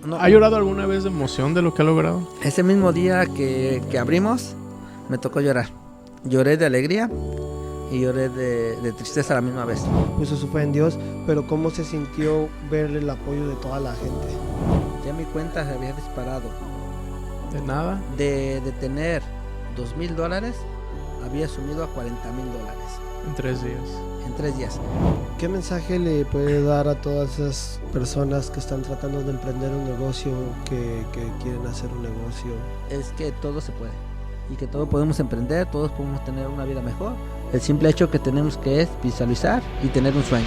No. ¿Ha llorado alguna vez de emoción de lo que ha logrado? Ese mismo día que abrimos, me tocó llorar. Lloré de alegría y lloré de tristeza a la misma vez. Puso su fe en Dios, pero ¿cómo se sintió ver el apoyo de toda la gente? Ya mi cuenta se había disparado. ¿De nada? De tener $2,000, había subido a $40,000 En 3 días. en 3 días. ¿Qué mensaje le puede dar a todas esas personas que están tratando de emprender un negocio, que quieren hacer un negocio? Es que todo se puede. Y que todos podemos emprender, todos podemos tener una vida mejor. El simple hecho que tenemos que es visualizar y tener un sueño.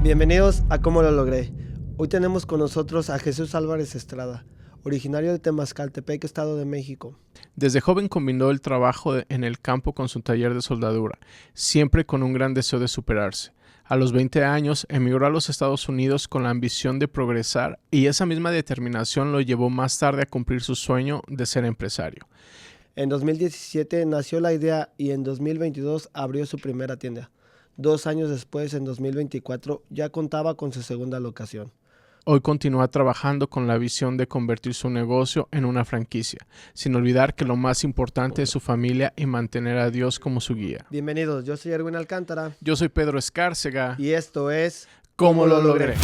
Bienvenidos a Cómo lo logré. Hoy tenemos con nosotros a Jesús Álvarez Estrada, originario de Temazcaltepec, Estado de México. Desde joven combinó el trabajo en el campo con su taller de soldadura, siempre con un gran deseo de superarse. A los 20 años emigró a los Estados Unidos con la ambición de progresar y esa misma determinación lo llevó más tarde a cumplir su sueño de ser empresario. En 2017 nació la idea y en 2022 abrió su primera tienda. 2 años después, en 2024, ya contaba con su segunda locación. Hoy continúa trabajando con la visión de convertir su negocio en una franquicia, sin olvidar que lo más importante es su familia y mantener a Dios como su guía. Bienvenidos, yo soy Erwin Alcántara Yo soy Pedro Escárcega. y esto es ¿Cómo lo logré?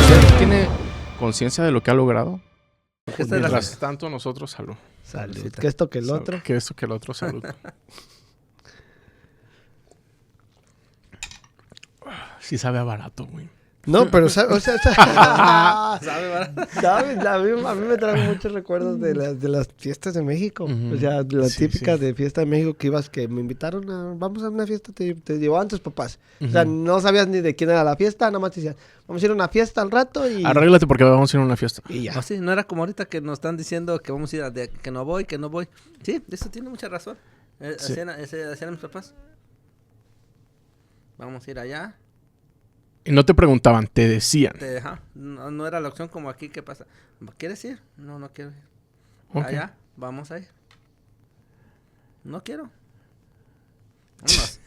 ¿Usted tiene conciencia de lo que ha logrado? Esta es la- Mientras tanto, nosotros salud. Salud. Que esto que el Salud. otro. Que esto que el otro, salud. Sí sabe a barato, güey. No, pero ¿sabes? ¿Sabe, verdad? ¿Sabes? A mí me traen muchos recuerdos de las fiestas de México. Ujú. O sea, la Sí, típica sí. de fiesta de México que ibas, que me invitaron vamos a una fiesta, te llevaban tus papás. O sea, Ujú. no sabías ni de quién era la fiesta, nada más te decían, vamos a ir a una fiesta al rato y... Arréglate porque vamos a ir a una fiesta. Y ya. No, sí, no era como ahorita que nos están diciendo que vamos a ir que no voy, que no voy. Sí, eso tiene mucha razón. Sí. Hacían mis papás. Vamos a ir allá. Y no te preguntaban, te decían. No era la opción como aquí, ¿qué pasa? ¿Quieres ir? No, no quiero ir. Ok. Allá, vamos a ir. No quiero. Vámonos.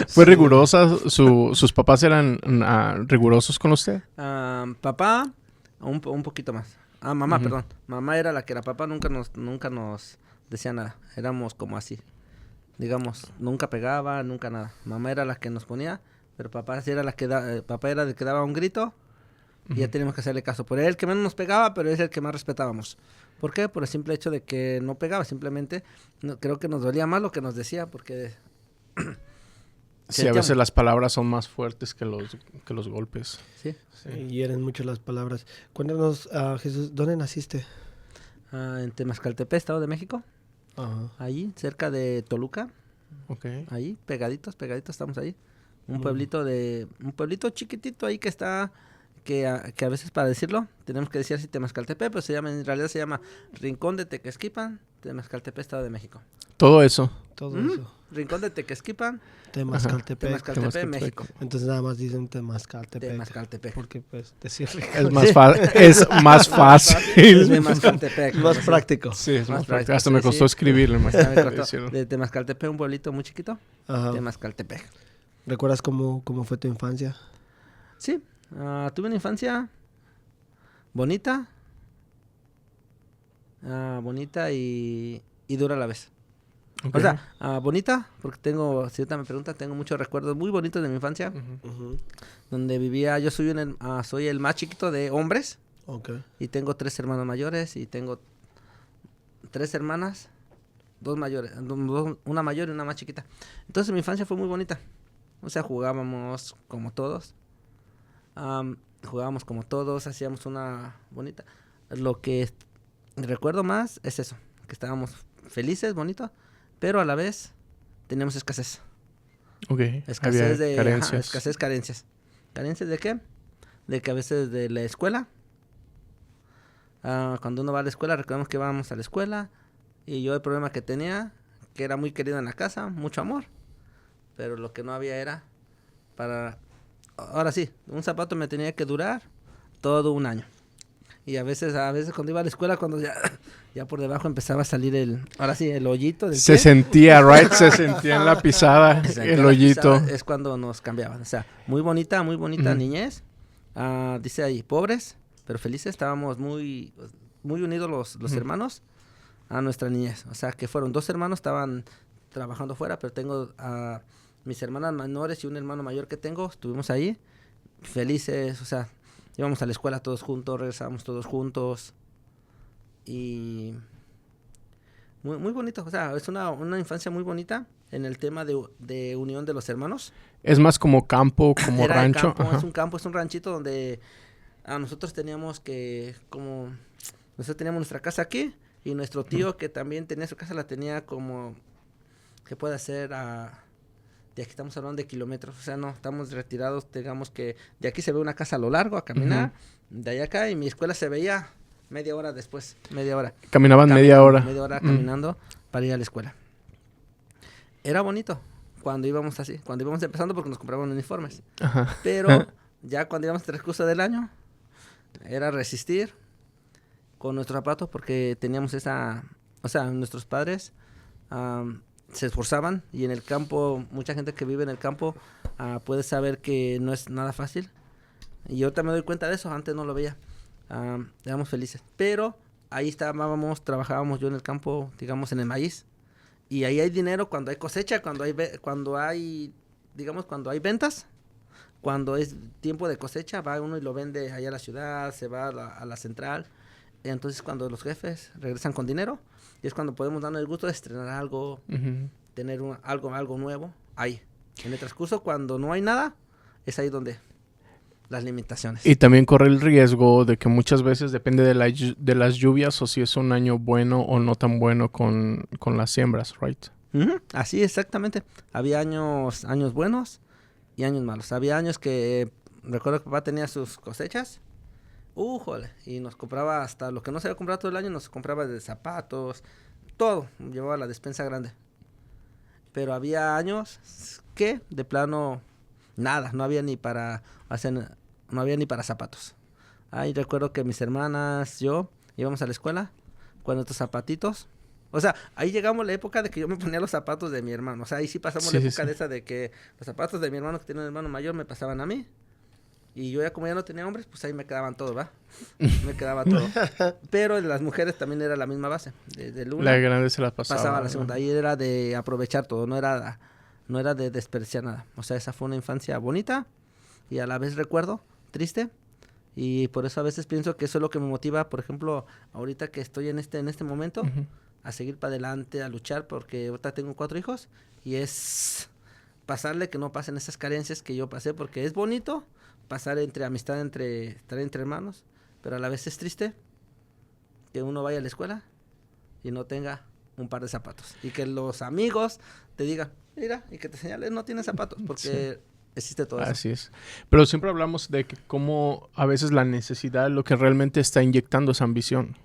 ¿Fue rigurosa? ¿Sus papás eran rigurosos con usted? Papá, un poquito más. Mamá, Ujú. perdón. Mamá era la que era. Papá nunca nos decía nada. Éramos como así. Digamos, nunca pegaba, nunca nada. Mamá era la que nos ponía, pero papá sí era papá era el que daba un grito y ya Ujú. teníamos que hacerle caso. Por él el que menos nos pegaba, pero es el que más respetábamos. ¿Por qué? Por el simple hecho de que no pegaba. Simplemente creo que nos dolía más lo que nos decía, porque Sí, a veces las palabras son más fuertes que los golpes. sí. Sí. Y eran mucho las palabras. Cuéntanos, Jesús, ¿dónde naciste? En Temazcaltepec, Estado de México. Ajá. Allí, cerca de Toluca. Ok. Ahí, pegaditos estamos ahí. Un Mm. pueblito chiquitito ahí que está, que a veces para decirlo, tenemos que decir así Temazcaltepec, pero en realidad se llama Rincón de Tequesquipan, Temazcaltepec, Estado de México. Todo eso. Todo Mm. eso. Rincón de Tequesquipan, Temazcaltepec. Temazcaltepec, México. Entonces nada más dicen Temazcaltepec. Temazcaltepec. Porque pues decirle Es más, es más fácil. Temazcaltepec. más práctico. Sí, es más Más práctico. práctico, Hasta me sí, costó sí. escribirlo. Ya me imagínate cortó. decirlo. De Temazcaltepec, un pueblito muy chiquito. Ajá. Temazcaltepec. ¿Recuerdas cómo fue tu infancia? Sí, tuve una infancia bonita. Bonita y dura a la vez. Ok. O sea, bonita, porque si ahorita me pregunta, tengo muchos recuerdos muy bonitos de mi infancia, Ujú. donde vivía, yo soy soy el más chiquito de hombres, Ok. y tengo 3 hermanos mayores, y tengo 3 hermanas, 2 mayores, una mayor y una más chiquita. Entonces mi infancia fue muy bonita, o sea, jugábamos como todos, hacíamos una bonita. Lo que recuerdo más es eso, que estábamos felices, bonito, pero a la vez teníamos escasez. Ok. Escasez Había de carencias. carencias. ¿Carencias de qué? De que a veces de la escuela. Cuando uno va a la escuela, recordemos que íbamos a la escuela. Y yo el problema que tenía, que era muy querido en la casa, mucho amor. pero lo que no había era para... Ahora sí, un zapato me tenía que durar todo un año. Y a veces cuando iba a la escuela, cuando ya por debajo empezaba a salir el hoyito del Se pie. sentía, right? Se sentía en la pisada, el hoyito. Es cuando nos cambiaban. O sea, muy bonita niñez. Dice ahí, pobres, pero felices. Estábamos muy unidos los hermanos a nuestra niñez. O sea, que fueron 2 hermanos, estaban trabajando fuera, pero tengo a mis hermanas menores y un hermano mayor que tengo. Estuvimos ahí, felices, o sea, íbamos a la escuela todos juntos, regresábamos todos juntos. Y muy bonito, o sea, es una infancia muy bonita en el tema de unión de los hermanos. Es más como campo, como Era rancho. campo, es un ranchito donde nosotros teníamos nuestra casa aquí, y nuestro tío que también tenía su casa la tenía como, que puede ser de aquí estamos hablando de kilómetros, o sea, no, estamos retirados, digamos que de aquí se ve una casa a lo largo a caminar, de allá acá, y mi escuela se veía media hora después, Caminaban media hora. Media hora caminando para ir a la escuela. Era bonito cuando íbamos empezando porque nos compraban uniformes. Ajá. Pero ya cuando íbamos al transcurso del año, era resistir con nuestros zapatos porque teníamos nuestros padres se esforzaban, y en el campo, mucha gente que vive en el campo puede saber que no es nada fácil. Y yo también me doy cuenta de eso, antes no lo veía. Éramos felices, pero ahí trabajábamos yo en el campo, digamos en el maíz, y ahí hay dinero cuando hay cosecha, cuando hay ventas, cuando es tiempo de cosecha, va uno y lo vende allá a la ciudad, se va a la central. Entonces cuando los jefes regresan con dinero, y es cuando podemos darnos el gusto de estrenar algo, tener algo nuevo. Ahí, en el transcurso, cuando no hay nada, es ahí donde las limitaciones. Y también corre el riesgo de que muchas veces depende de las lluvias, o si es un año bueno o no tan bueno con las siembras, right? Así, exactamente. Había años buenos y años malos. Había años que recuerdo que papá tenía sus cosechas, y nos compraba hasta lo que no se había comprado todo el año, nos compraba de zapatos, todo, llevaba la despensa grande. Pero había años que de plano nada, no había ni para zapatos. Ahí recuerdo que mis hermanas, yo, íbamos a la escuela con nuestros zapatitos. O sea, ahí llegamos a la época de que yo me ponía los zapatos de mi hermano. O sea, ahí sí pasamos la época de esa de que los zapatos de mi hermano, que tiene un hermano mayor, me pasaban a mí. Y yo como ya no tenía hombres, pues ahí me quedaban todos, ¿va? Me quedaba todo. Pero las mujeres también era la misma base. Desde el 1 la grande se las pasaba a la segunda. Ahí era de aprovechar todo, no era de desperdiciar nada. O sea, esa fue una infancia bonita y a la vez recuerdo triste. Y por eso a veces pienso que eso es lo que me motiva, por ejemplo, ahorita que estoy en este momento, a seguir para adelante, a luchar, porque ahorita tengo 4 hijos y es pasarle que no pasen esas carencias que yo pasé, porque es bonito pasar entre amistad, estar entre hermanos, pero a la vez es triste que uno vaya a la escuela y no tenga un par de zapatos, y que los amigos te digan, mira, y que te señalen, no tienes zapatos, porque existe todo eso. Así es. Pero siempre hablamos de que cómo a veces la necesidad es lo que realmente está inyectando esa ambición.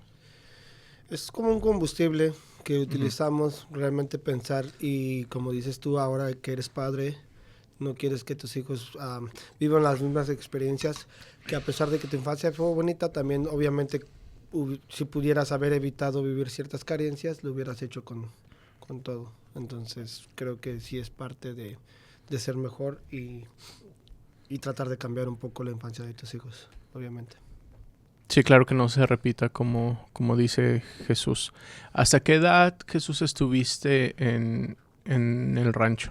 Es como un combustible que utilizamos realmente pensar, y como dices tú ahora que eres padre, no quieres que tus hijos vivan las mismas experiencias, que a pesar de que tu infancia fue bonita, también obviamente si pudieras haber evitado vivir ciertas carencias, lo hubieras hecho con todo. Entonces creo que sí es parte de ser mejor y tratar de cambiar un poco la infancia de tus hijos, obviamente. Sí, claro, que no se repita como dice Jesús. ¿Hasta qué edad, Jesús, estuviste en el rancho?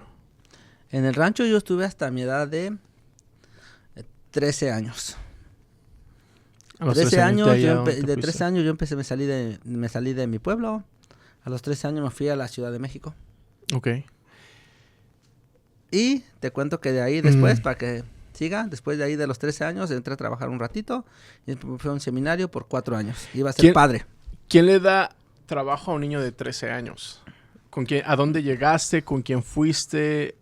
En el rancho yo estuve hasta mi edad de 13 años. A los 13 años, de 13 años yo me salí de mi pueblo. A los 13 años me fui a la Ciudad de México. Ok. Y te cuento que de ahí después, para que siga, después de ahí de los 13 años entré a trabajar un ratito y fui a un seminario por 4 años. Iba a ser padre. ¿Quién le da trabajo a un niño de 13 años? ¿A dónde llegaste? ¿Con quién fuiste?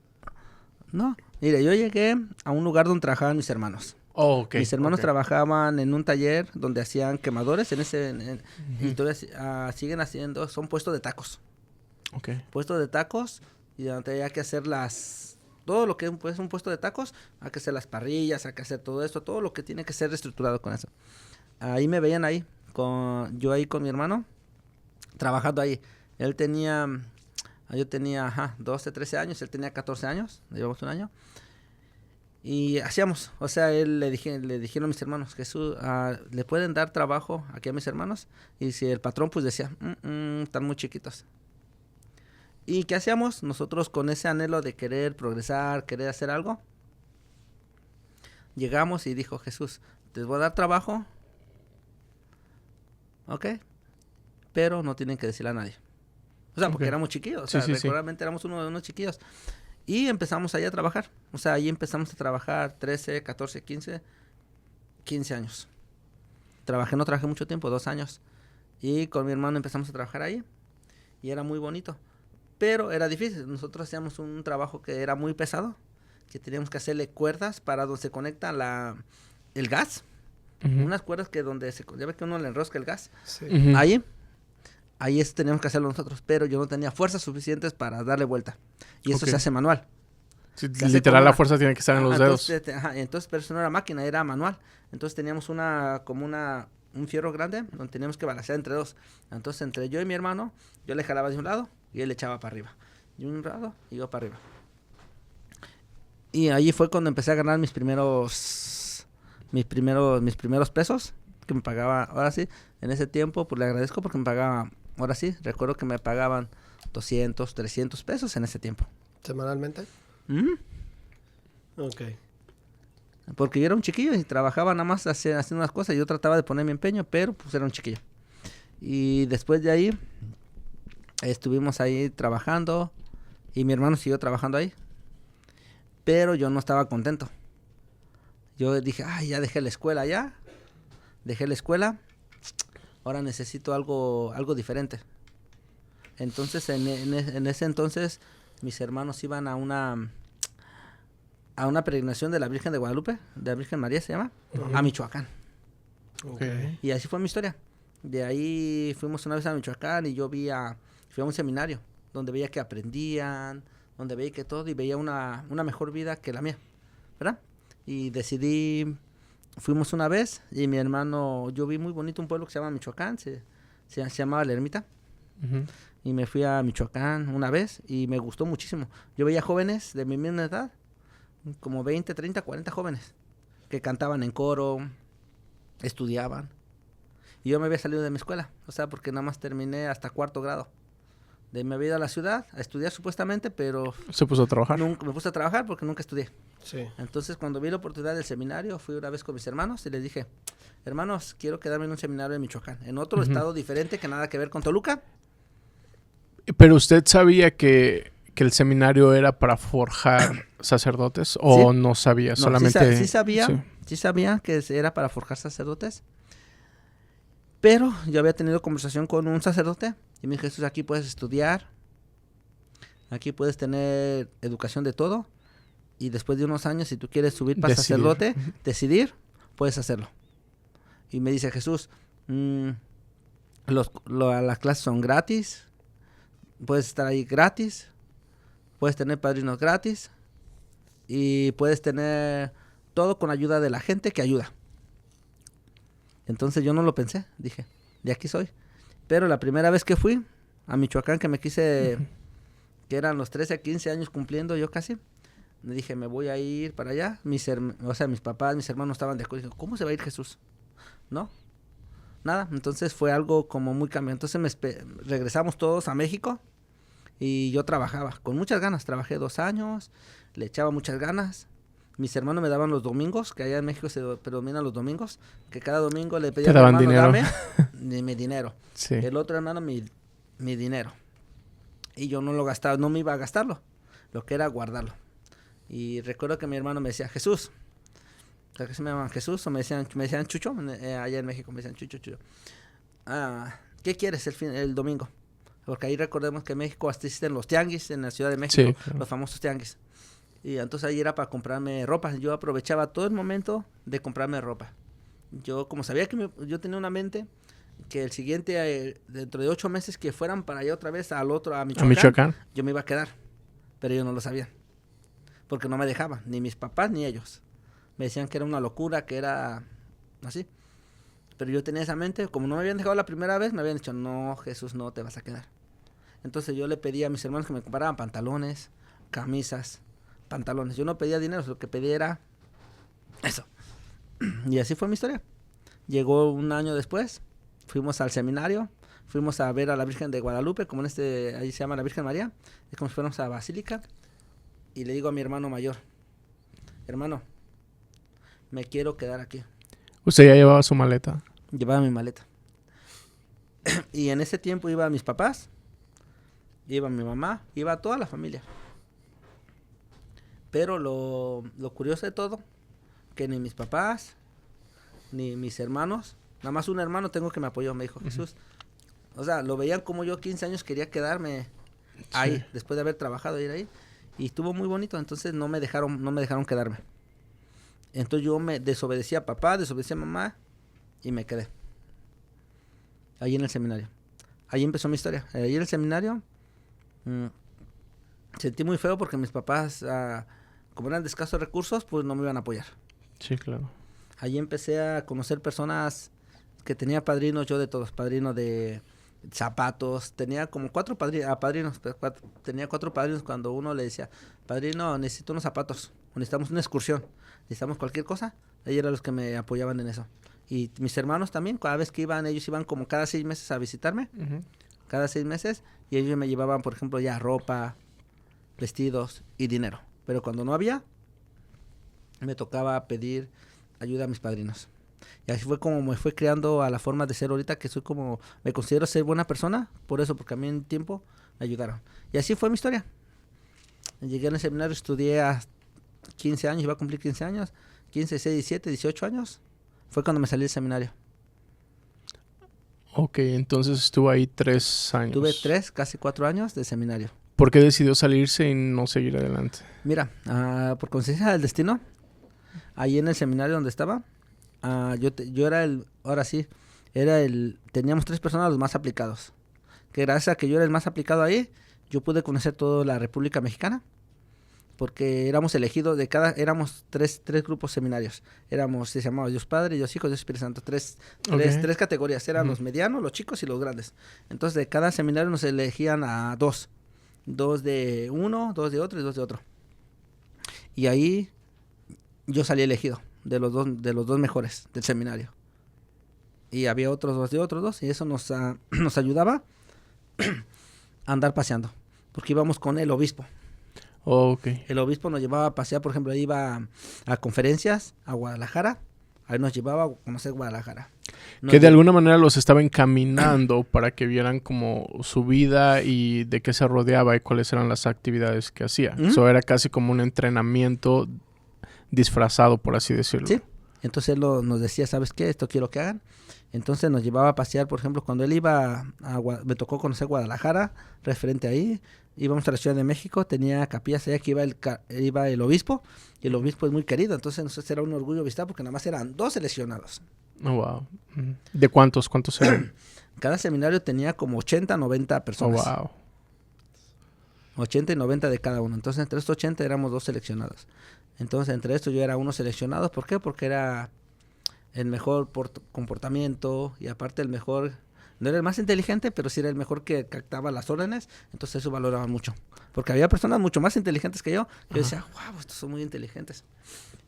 No, mire, yo llegué a un lugar donde trabajaban mis hermanos. Oh, okay. Mis hermanos trabajaban en un taller donde hacían quemadores y todavía siguen haciendo, son puestos de tacos. Okay. Puestos de tacos, y donde había que hacer las todo lo que es un puesto de tacos, hay que hacer las parrillas, hay que hacer todo esto, todo lo que tiene que ser estructurado con eso. Ahí me veían ahí, yo ahí con mi hermano, trabajando ahí. Yo tenía 12, 13 años, él tenía 14 años, llevamos un año. Y hacíamos, o sea, le dijeron a mis hermanos, Jesús, le pueden dar trabajo aquí a mis hermanos. Y si el patrón pues decía, están muy chiquitos. ¿Y qué hacíamos? Nosotros con ese anhelo de querer progresar, querer hacer algo, llegamos y dijo Jesús, les voy a dar trabajo, ¿ok? Pero no tienen que decirle a nadie. O sea, porque éramos chiquillos, o sea, regularmente éramos unos chiquillos. Y empezamos ahí a trabajar, o sea, ahí empezamos a trabajar 13, 14, 15 años. No trabajé mucho tiempo, 2 años. Y con mi hermano empezamos a trabajar ahí y era muy bonito. Pero era difícil, nosotros hacíamos un trabajo que era muy pesado, que teníamos que hacerle cuerdas para donde se conecta el gas. Unas cuerdas que ya ve que uno le enrosca el gas. Sí. Ahí teníamos que hacerlo nosotros, pero yo no tenía fuerzas suficientes para darle vuelta. Y eso se hace manual. Sí, literal, la fuerza tiene que estar en los dedos. Entonces, pero eso no era máquina, era manual. Entonces teníamos un fierro grande donde teníamos que balancear entre dos. Entonces, entre yo y mi hermano, yo le jalaba de un lado y él le echaba para arriba. De un lado y yo para arriba. Y ahí fue cuando empecé a ganar mis primeros pesos que me pagaba. Ahora sí, en ese tiempo, pues le agradezco porque me pagaba. Ahora sí, recuerdo que me pagaban 200, 300 pesos en ese tiempo. ¿Semanalmente? Ok. Porque yo era un chiquillo y trabajaba nada más haciendo unas cosas. Yo trataba de poner mi empeño, pero pues era un chiquillo. Y después de ahí, estuvimos ahí trabajando y mi hermano siguió trabajando ahí. Pero yo no estaba contento. Yo dije, ya dejé la escuela ya. Dejé la escuela. Ahora necesito algo diferente. Entonces, en ese entonces, mis hermanos iban a una peregrinación de la Virgen de Guadalupe, de la Virgen María se llama, a Michoacán. Okay. Y así fue mi historia. De ahí fuimos una vez a Michoacán y fui a un seminario donde veía que aprendían, donde veía que todo y veía una mejor vida que la mía, ¿verdad? Y fuimos una vez y mi hermano, yo vi muy bonito un pueblo que se llama Michoacán, se llamaba La Ermita. Y me fui a Michoacán una vez y me gustó muchísimo. Yo veía jóvenes de mi misma edad, como 20, 30, 40 jóvenes, que cantaban en coro, estudiaban. Y yo me había salido de mi escuela, o sea, porque nada más terminé hasta 4º grado. Me había ido a la ciudad a estudiar supuestamente, pero... ¿Se puso a trabajar? Me puse a trabajar porque nunca estudié. Sí. Entonces, cuando vi la oportunidad del seminario, fui una vez con mis hermanos y les dije, hermanos, quiero quedarme en un seminario en Michoacán, en otro estado diferente que nada que ver con Toluca. ¿Pero usted sabía que el seminario era para forjar sacerdotes o no sabía? No, solamente... Sí sabía que era para forjar sacerdotes. Pero yo había tenido conversación con un sacerdote y me dijo, Jesús, aquí puedes estudiar, aquí puedes tener educación de todo y después de unos años, si tú quieres subir para sacerdote, puedes hacerlo. Y me dice, Jesús, las clases son gratis, puedes estar ahí gratis, puedes tener padrinos gratis y puedes tener todo con ayuda de la gente que ayuda. Entonces yo no lo pensé, dije, de aquí soy. Pero la primera vez que fui a Michoacán, que me quise, que eran los 13 a 15 años cumpliendo yo casi, me dije, me voy a ir para allá. Mis papás, mis hermanos estaban de acuerdo. Dije, ¿cómo se va a ir Jesús? ¿No? Nada, entonces fue algo como muy cambiante. Entonces regresamos todos a México y yo trabajaba con muchas ganas. Trabajé 2 años, le echaba muchas ganas. Mis hermanos me daban los domingos, que allá en México se predominan los domingos, que cada domingo le pedía a mi hermano dinero. Dame mi dinero. Sí. El otro hermano mi dinero. Y yo no lo gastaba, no me iba a gastarlo, lo que era guardarlo. Y recuerdo que mi hermano me decía, Jesús, ¿sabes qué se me llaman Jesús? O me decían Chucho, allá en México me decían Chucho. ¿Qué quieres el domingo? Porque ahí recordemos que en México hasta existen los tianguis en la Ciudad de México, sí, claro. Los famosos tianguis. Y entonces ahí era para comprarme ropa. Yo aprovechaba todo el momento de comprarme ropa. Yo, como sabía que yo tenía una mente que el siguiente, dentro de 8 meses que fueran para allá otra vez a Michoacán, yo me iba a quedar. Pero yo no lo sabía. porque no me dejaban, ni mis papás ni ellos. Me decían que era una locura, que era así. Pero yo tenía esa mente, como no me habían dejado la primera vez, me habían dicho, no, Jesús, no te vas a quedar. Entonces yo le pedí a mis hermanos que me compraran pantalones, camisas, pantalones. Yo no pedía dinero, lo que pedía era eso. Y así fue mi historia. Llegó un año después, fuimos al seminario, fuimos a ver a la Virgen de Guadalupe, como ahí se llama la Virgen María, es como si fuéramos a Basílica, y le digo a mi hermano mayor, hermano, me quiero quedar aquí. ¿Usted ya llevaba su maleta? Llevaba mi maleta. Y en ese tiempo iba mis papás, iba mi mamá, iba toda la familia. Pero lo curioso de todo, que ni mis papás, ni mis hermanos, nada más un hermano tengo que me apoyó, me dijo, Jesús. O sea, lo veían como yo 15 años quería quedarme ahí, después de haber trabajado, ir ahí. Y estuvo muy bonito, entonces no me dejaron quedarme. Entonces yo me desobedecí a papá, desobedecí a mamá y me quedé. Ahí en el seminario. Ahí empezó mi historia. Ahí en el seminario sentí muy feo porque mis papás, como eran de escasos recursos, pues no me iban a apoyar. Sí, claro. Allí empecé a conocer personas que tenía padrinos, yo de todos, padrinos de zapatos, tenía como 4 padrinos, tenía 4 padrinos cuando uno le decía, padrino, necesito unos zapatos, o necesitamos una excursión, necesitamos cualquier cosa, ellos eran los que me apoyaban en eso. Y mis hermanos también, cada vez que iban, ellos iban como cada 6 meses a visitarme, cada 6 meses, y ellos me llevaban, por ejemplo, ya ropa, vestidos y dinero. Pero cuando no había, me tocaba pedir ayuda a mis padrinos. Y así fue como me fue creando a la forma de ser ahorita, que soy como, me considero ser buena persona, por eso, porque a mí en tiempo me ayudaron. Y así fue mi historia. Llegué al seminario, estudié a 15 años, iba a cumplir 15 años, 15, 16, 17, 18 años. Fue cuando me salí del seminario. Ok, entonces estuvo ahí 3 años. Tuve 3, casi 4 años de seminario. ¿Por qué decidió salirse y no seguir adelante? Mira, por conciencia del destino, ahí en el seminario donde estaba, yo era teníamos 3 personas los más aplicados. Que gracias a que yo era el más aplicado ahí, yo pude conocer toda la República Mexicana. Porque éramos elegidos éramos tres grupos seminarios. Se llamaba Dios Padre, Dios Hijo, Dios Espíritu Santo. Tres categorías. Eran los medianos, los chicos y los grandes. Entonces, de cada seminario nos elegían a 2. 2 de uno, 2 de otro y 2 de otro. Y ahí yo salí elegido de los dos mejores del seminario. Y había otros 2 de otros 2. Y eso nos ayudaba a andar paseando. Porque íbamos con el obispo. Oh, okay. El obispo nos llevaba a pasear, por ejemplo, iba a conferencias a Guadalajara, ahí nos llevaba a conocer Guadalajara. Que de alguna manera los estaba encaminando para que vieran como su vida y de qué se rodeaba y cuáles eran las actividades que hacía. Eso era casi como un entrenamiento disfrazado, por así decirlo. Sí, entonces él nos decía, ¿sabes qué? Esto quiero que hagan. Entonces nos llevaba a pasear, por ejemplo, cuando él iba me tocó conocer Guadalajara, referente ahí. Íbamos a la Ciudad de México, tenía capillas allá que iba el obispo, y el obispo es muy querido, entonces nosotros era un orgullo visitar porque nada más eran 2 seleccionados. Oh, wow. ¿De cuántos eran? Cada seminario tenía como 80, 90 personas. Oh, wow. 80 y 90 de cada uno. Entonces, entre estos 80 éramos 2 seleccionados. Entonces, entre estos yo era uno seleccionado. ¿Por qué? Porque era el mejor comportamiento y aparte el mejor... No era el más inteligente, pero sí era el mejor que captaba las órdenes. Entonces eso valoraba mucho. Porque había personas mucho más inteligentes que yo. Yo decía, wow, estos son muy inteligentes.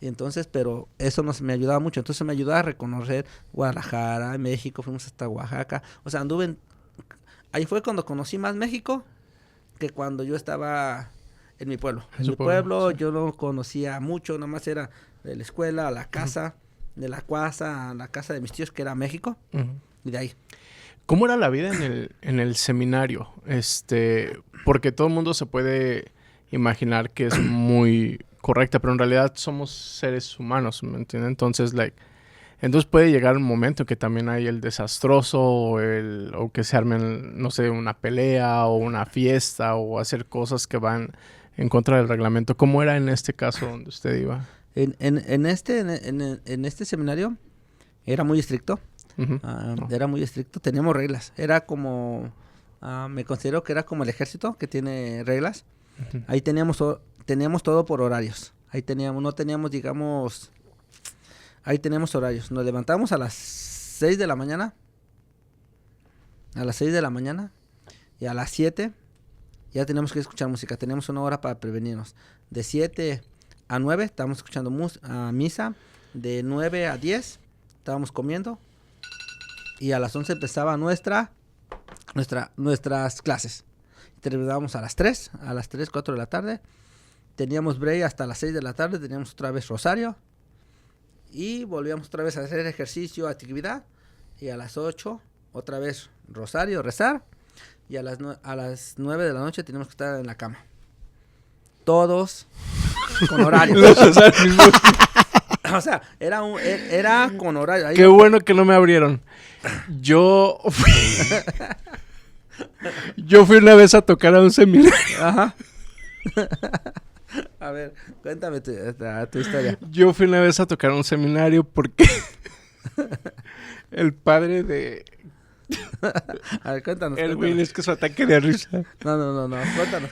Y entonces, pero eso me ayudaba mucho. Entonces me ayudaba a reconocer Guadalajara, México, fuimos hasta Oaxaca. O sea, ahí fue cuando conocí más México que cuando yo estaba en mi pueblo. En mi pueblo sí. Yo no conocía mucho, nada más era de la escuela a la casa, de la casa a la casa de mis tíos, que era México, y de ahí. ¿Cómo era la vida en el seminario? Porque todo el mundo se puede imaginar que es muy correcta, pero en realidad somos seres humanos, ¿me entiendes? Entonces puede llegar un momento que también hay el desastroso o que se armen, no sé, una pelea o una fiesta o hacer cosas que van en contra del reglamento. ¿Cómo era en este caso donde usted iba? En este seminario era muy estricto. Era muy estricto, teníamos reglas, era como me considero que era como el ejército que tiene reglas. Ahí teníamos teníamos todo por horarios. Ahí teníamos, no teníamos, digamos, ahí teníamos horarios. Nos levantamos a las 6 de la mañana. A las 6 de la mañana. Y a las 7 ya teníamos que escuchar música. Teníamos 1 hora para prevenirnos. De 7 a 9 estábamos escuchando misa. De 9 a 10 estábamos comiendo. Y a las 11 empezaba nuestras clases. Terminábamos a las 3, 4 de la tarde. Teníamos break hasta las 6 de la tarde. Teníamos otra vez rosario. Y volvíamos otra vez a hacer ejercicio, actividad. Y a las 8, otra vez rosario, rezar. Y a las 9 de la noche teníamos que estar en la cama. Todos con horario. O sea, era con horario. Ahí Qué bueno que no me abrieron. Yo fui una vez a tocar a un seminario. Ajá. A ver, cuéntame tu historia. Yo fui una vez a tocar a un seminario porque el padre de... A ver, cuéntanos. Erwin, es que su ataque de risa. No. Cuéntanos.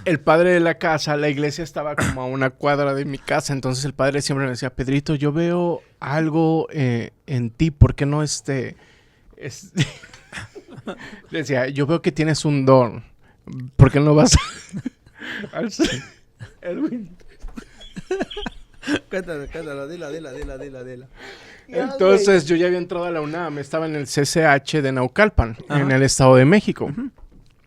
El padre de la casa, la iglesia estaba como a 1 cuadra de mi casa, entonces el padre siempre me decía, Pedrito, yo veo algo en ti, ¿por qué no Le decía, yo veo que tienes un don, ¿por qué no vas Erwin? Cuéntanos, dila. Entonces yo ya había entrado a la UNAM, estaba en el CCH de Naucalpan, en el Estado de México. Uh-huh.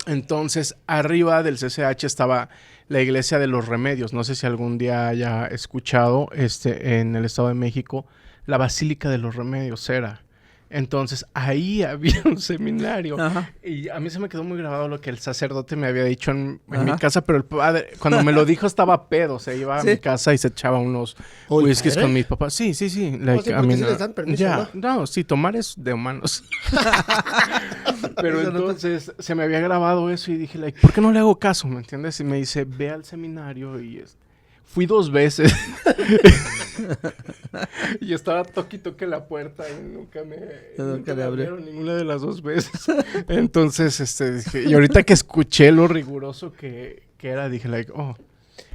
Entonces arriba del CCH estaba la iglesia de los Remedios. No sé si algún día haya escuchado en el Estado de México, la Basílica de los Remedios era. Entonces ahí había un seminario. Ajá. Y a mí se me quedó muy grabado lo que el sacerdote me había dicho en mi casa, pero el padre, cuando me lo dijo, estaba pedo. Se iba a mi casa y se echaba unos whiskies con mis papás. Sí. Like, a mí les dan permiso, ¿no? Sí, tomar es de humanos. Pero entonces se me había grabado eso y dije, ¿por qué no le hago caso? ¿Me entiendes? Y me dice, ve al seminario y fui 2 veces. Y estaba toque la puerta y nunca me abrieron ninguna de las 2 veces. Entonces, dije, y ahorita que escuché lo riguroso que era, dije,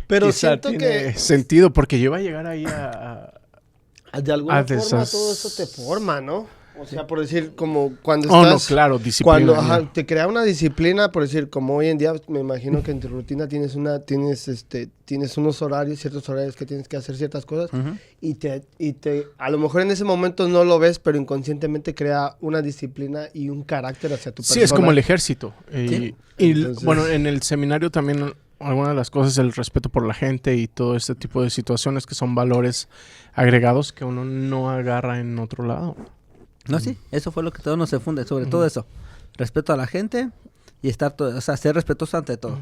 pero siento tiene que sentido, porque yo iba a llegar ahí de alguna forma todo eso te forma, ¿no? O sea, por decir, como cuando estás... no, claro, disciplina. Cuando te crea una disciplina, por decir, como hoy en día, me imagino que en tu rutina tienes unos horarios, ciertos horarios que tienes que hacer ciertas cosas, uh-huh. y a lo mejor en ese momento no lo ves, pero inconscientemente crea una disciplina y un carácter hacia tu persona. Sí, es como el ejército. ¿Sí? Entonces... Bueno, en el seminario también... Alguna de las cosas es el respeto por la gente y todo este tipo de situaciones que son valores agregados que uno no agarra en otro lado. No, sí, eso fue lo que todo nos se funde, sobre todo eso. Respeto a la gente y ser respetuoso ante todo.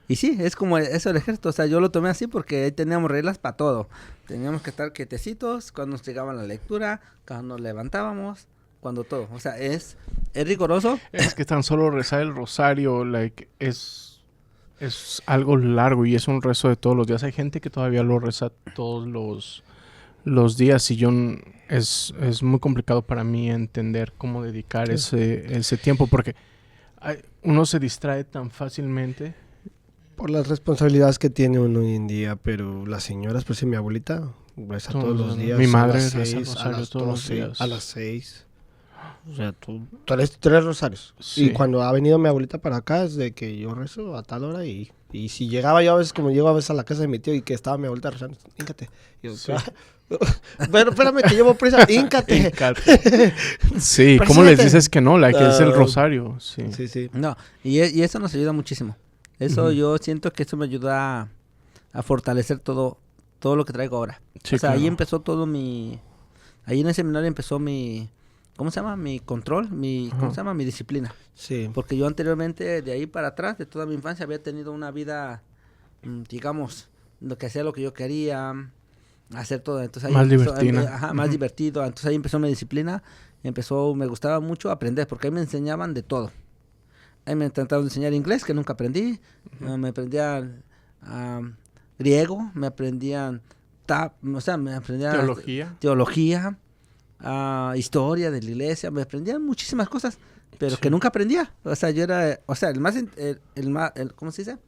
Y sí, es como eso el ejército, o sea, yo lo tomé así porque ahí teníamos reglas para todo. Teníamos que estar quietecitos cuando nos llegaba la lectura, cuando nos levantábamos, cuando todo. O sea, es riguroso. Es que tan solo rezar el rosario, es algo largo y es un rezo de todos los días. Hay gente que todavía lo reza todos los días y es muy complicado para mí entender cómo dedicar ese tiempo porque uno se distrae tan fácilmente. Por las responsabilidades que tiene uno hoy en día, pero las señoras, por si mi abuelita reza todos los días. Mi madre reza el rosario todos los días. A las 6. O sea, tú eres rosarios. Sí. Y cuando ha venido mi abuelita para acá es de que yo rezo a tal hora y si llegaba yo a veces, como llego a veces a la casa de mi tío y que estaba mi abuelita rezando, íncate. Y yo, sí. Pero espérame que llevo prisa, íncate. Sí, ¿cómo les dices que no? Que es el rosario. Sí. No, y eso nos ayuda muchísimo. Eso uh-huh. Yo siento que eso me ayuda a fortalecer todo lo que traigo ahora. Sí, o sea, claro. Ahí empezó ahí en el seminario empezó ¿cómo se llama? Mi control, ¿cómo se llama? Mi disciplina. Sí. Porque yo anteriormente, de ahí para atrás, de toda mi infancia, había tenido una vida, digamos, lo que hacía lo que yo quería, hacer todo. Entonces ahí más divertida. Más divertido. Entonces ahí empezó mi disciplina, me gustaba mucho aprender, porque ahí me enseñaban de todo. Ahí me intentaron enseñar inglés, que nunca aprendí. Uh-huh. Me aprendían griego, me aprendían teología. Historia de la iglesia, me aprendían muchísimas cosas pero Sí. que nunca aprendía. O sea, yo era, o sea, ¿cómo se dice?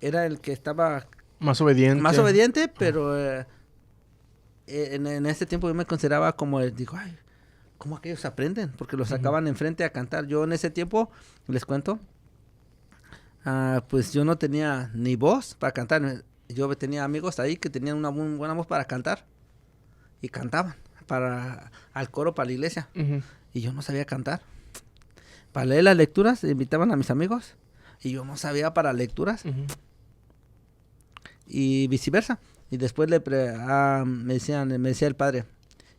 Era el que estaba Más obediente. más obediente, pero en ese tiempo yo me consideraba como, digo, ay, ¿cómo aquellos aprenden? Porque los sacaban enfrente a cantar. Yo en ese tiempo, les cuento, pues yo no tenía ni voz para cantar. Yo tenía amigos ahí que tenían una muy buena voz para cantar y cantaban al coro para la iglesia. Ujú. Y yo no sabía cantar. Para leer las lecturas, invitaban a mis amigos y yo no sabía para lecturas Ujú. y viceversa. Y después me decía el padre.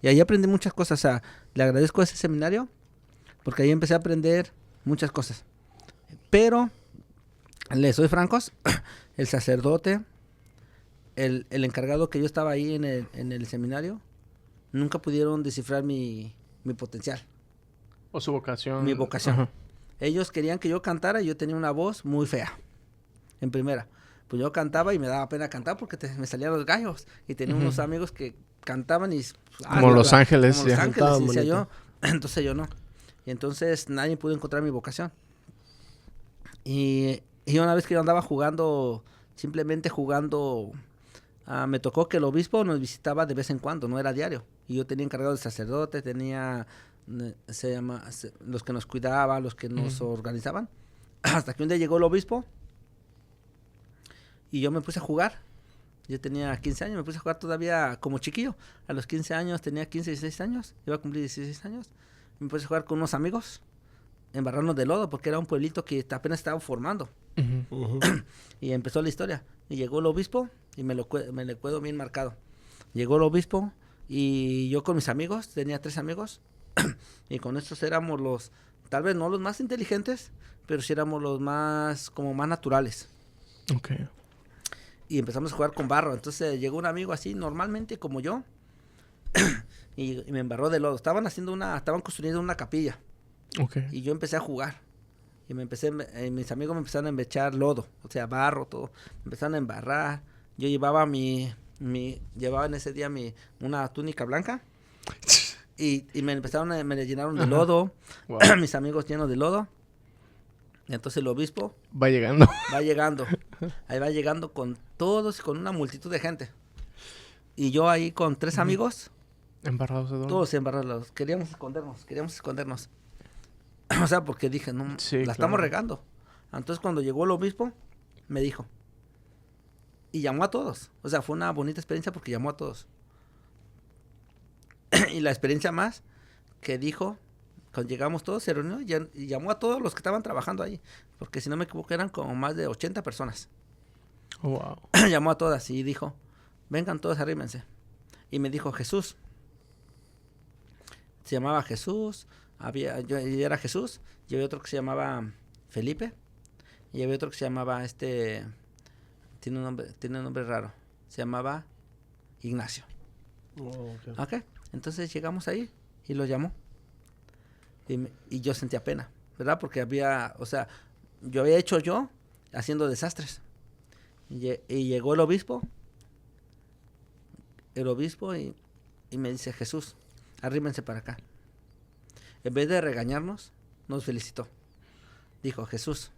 Y ahí aprendí muchas cosas. O sea, le agradezco a ese seminario porque ahí empecé a aprender muchas cosas. Pero, les soy francos, el sacerdote, el encargado que yo estaba ahí en el seminario, nunca pudieron descifrar mi potencial, O su vocación. mi vocación. Ajá. Ellos querían que yo cantara y yo tenía una voz muy fea, en primera. Pues yo cantaba y me daba pena cantar porque me salían los gallos. Y tenía Ujú. unos amigos que cantaban y... Como Los Ángeles, Como Los ya. Ángeles, Cantaban decía yo. bonito. Entonces yo no. Y entonces nadie pudo encontrar mi vocación. Y una vez que yo andaba jugando, simplemente jugando, me tocó que el obispo nos visitaba de vez en cuando, no era diario. Y yo tenía encargado de sacerdote, tenía los que nos cuidaban, los que nos organizaban. Hasta que un día llegó el obispo y yo me puse a jugar. Yo tenía 15 años, me puse a jugar todavía como chiquillo. A los 15 años tenía 15, 16 años, iba a cumplir 16 años. Me puse a jugar con unos amigos, embarrarnos de lodo, porque era un pueblito que apenas estaba formando. Ujú. Ujú. Y empezó la historia. Y llegó el obispo y me le quedó bien marcado. Llegó el obispo y yo con mis amigos, tenía 3 amigos, y con estos éramos tal vez no los más inteligentes, pero sí éramos los más, como más naturales. Ok. Y empezamos a jugar con barro. Entonces llegó un amigo así, normalmente como yo, y me embarró de lodo. Estaban construyendo una capilla. Ok. Y yo empecé a jugar. Y mis amigos me empezaron a echar lodo, o sea, barro, todo. Me empezaron a embarrar. Yo llevaba llevaba en ese día una túnica blanca. Y me llenaron de Ajá. lodo. Wow. Mis amigos llenos de lodo. Y entonces el obispo Va llegando. va llegando. Ahí va llegando con todos y con una multitud de gente. Y yo ahí con 3 amigos, Embarrados de dolor. todos embarrados. Queríamos escondernos. O sea, porque dije, no, Sí, la estamos claro. regando. Entonces cuando llegó el obispo, me dijo. Y llamó a todos. O sea, fue una bonita experiencia porque llamó a todos. Y la experiencia más que dijo, cuando llegamos todos, se reunió y llamó a todos los que estaban trabajando ahí. Porque si no me equivoco, eran como más de 80 personas. Oh, wow. Llamó a todas y dijo, vengan todos, arrímense. Y me dijo, Jesús. Se llamaba Jesús. Yo era Jesús. Y había otro que se llamaba Felipe. Y había otro que se llamaba tiene un nombre raro. Se llamaba Ignacio. Oh, ok. Ok. Entonces llegamos ahí y lo llamó. Y yo sentía pena, ¿verdad? Porque yo había hecho yo haciendo desastres. Y llegó el obispo y me dice, Jesús, arrímense para acá. En vez de regañarnos, nos felicitó. Dijo, Jesús,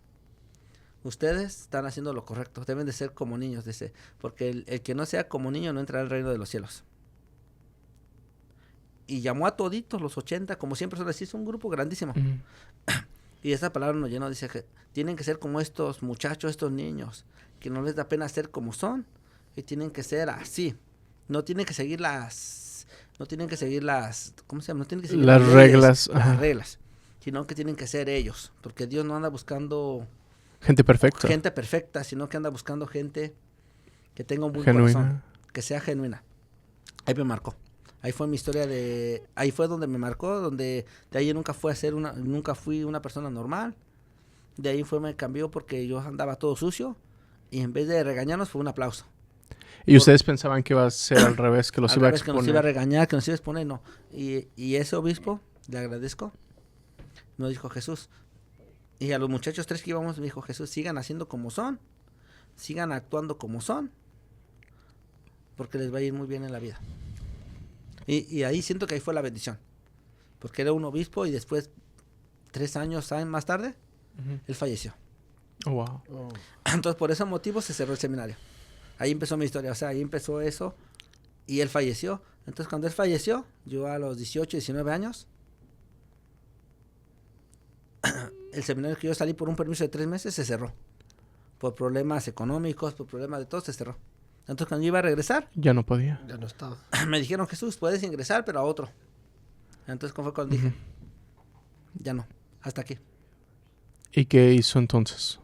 ustedes están haciendo lo correcto, deben de ser como niños, dice, porque el que no sea como niño no entrará al reino de los cielos. Y llamó a toditos los 80, como 100 personas, es un grupo grandísimo. Ujú. Y esa palabra nos llenó, dice que tienen que ser como estos muchachos, estos niños, que no les da pena ser como son, y tienen que ser así. No tienen que seguir ¿cómo se llama? No tienen que seguir Las leyes, reglas, ajá. las reglas, sino que tienen que ser ellos, porque Dios no anda buscando Gente perfecta. gente perfecta, sino que anda buscando gente que tenga un buen Genuina. corazón, que sea genuina. Ahí me marcó. Ahí fue mi historia ahí fue donde me marcó, donde de ahí nunca fui una persona normal. De ahí me cambió porque yo andaba todo sucio y en vez de regañarnos fue un aplauso. Y ustedes pensaban que iba a ser al revés, que los Al iba a revés, que nos iba a exponer. regañar, que nos iba a exponer, no. Y ese obispo, le agradezco, nos dijo Jesús. Y a los muchachos 3 que íbamos, me dijo Jesús, sigan haciendo como son, sigan actuando como son, porque les va a ir muy bien en la vida. Y ahí siento que ahí fue la bendición, porque era un obispo y después 3 años más tarde, él falleció. Oh, wow. Entonces, por ese motivo se cerró el seminario. Ahí empezó mi historia, o sea, ahí empezó eso y él falleció. Entonces, cuando él falleció, yo a los 18, 19 años, el seminario que yo salí por un permiso de 3 meses se cerró. Por problemas económicos, por problemas de todo, se cerró. Entonces, cuando yo iba a regresar, Ya no podía. Ya no estaba. me dijeron, Jesús, puedes ingresar, pero a otro. Entonces, ¿cómo fue cuando dije? Ya no, hasta aquí. ¿Y qué hizo entonces?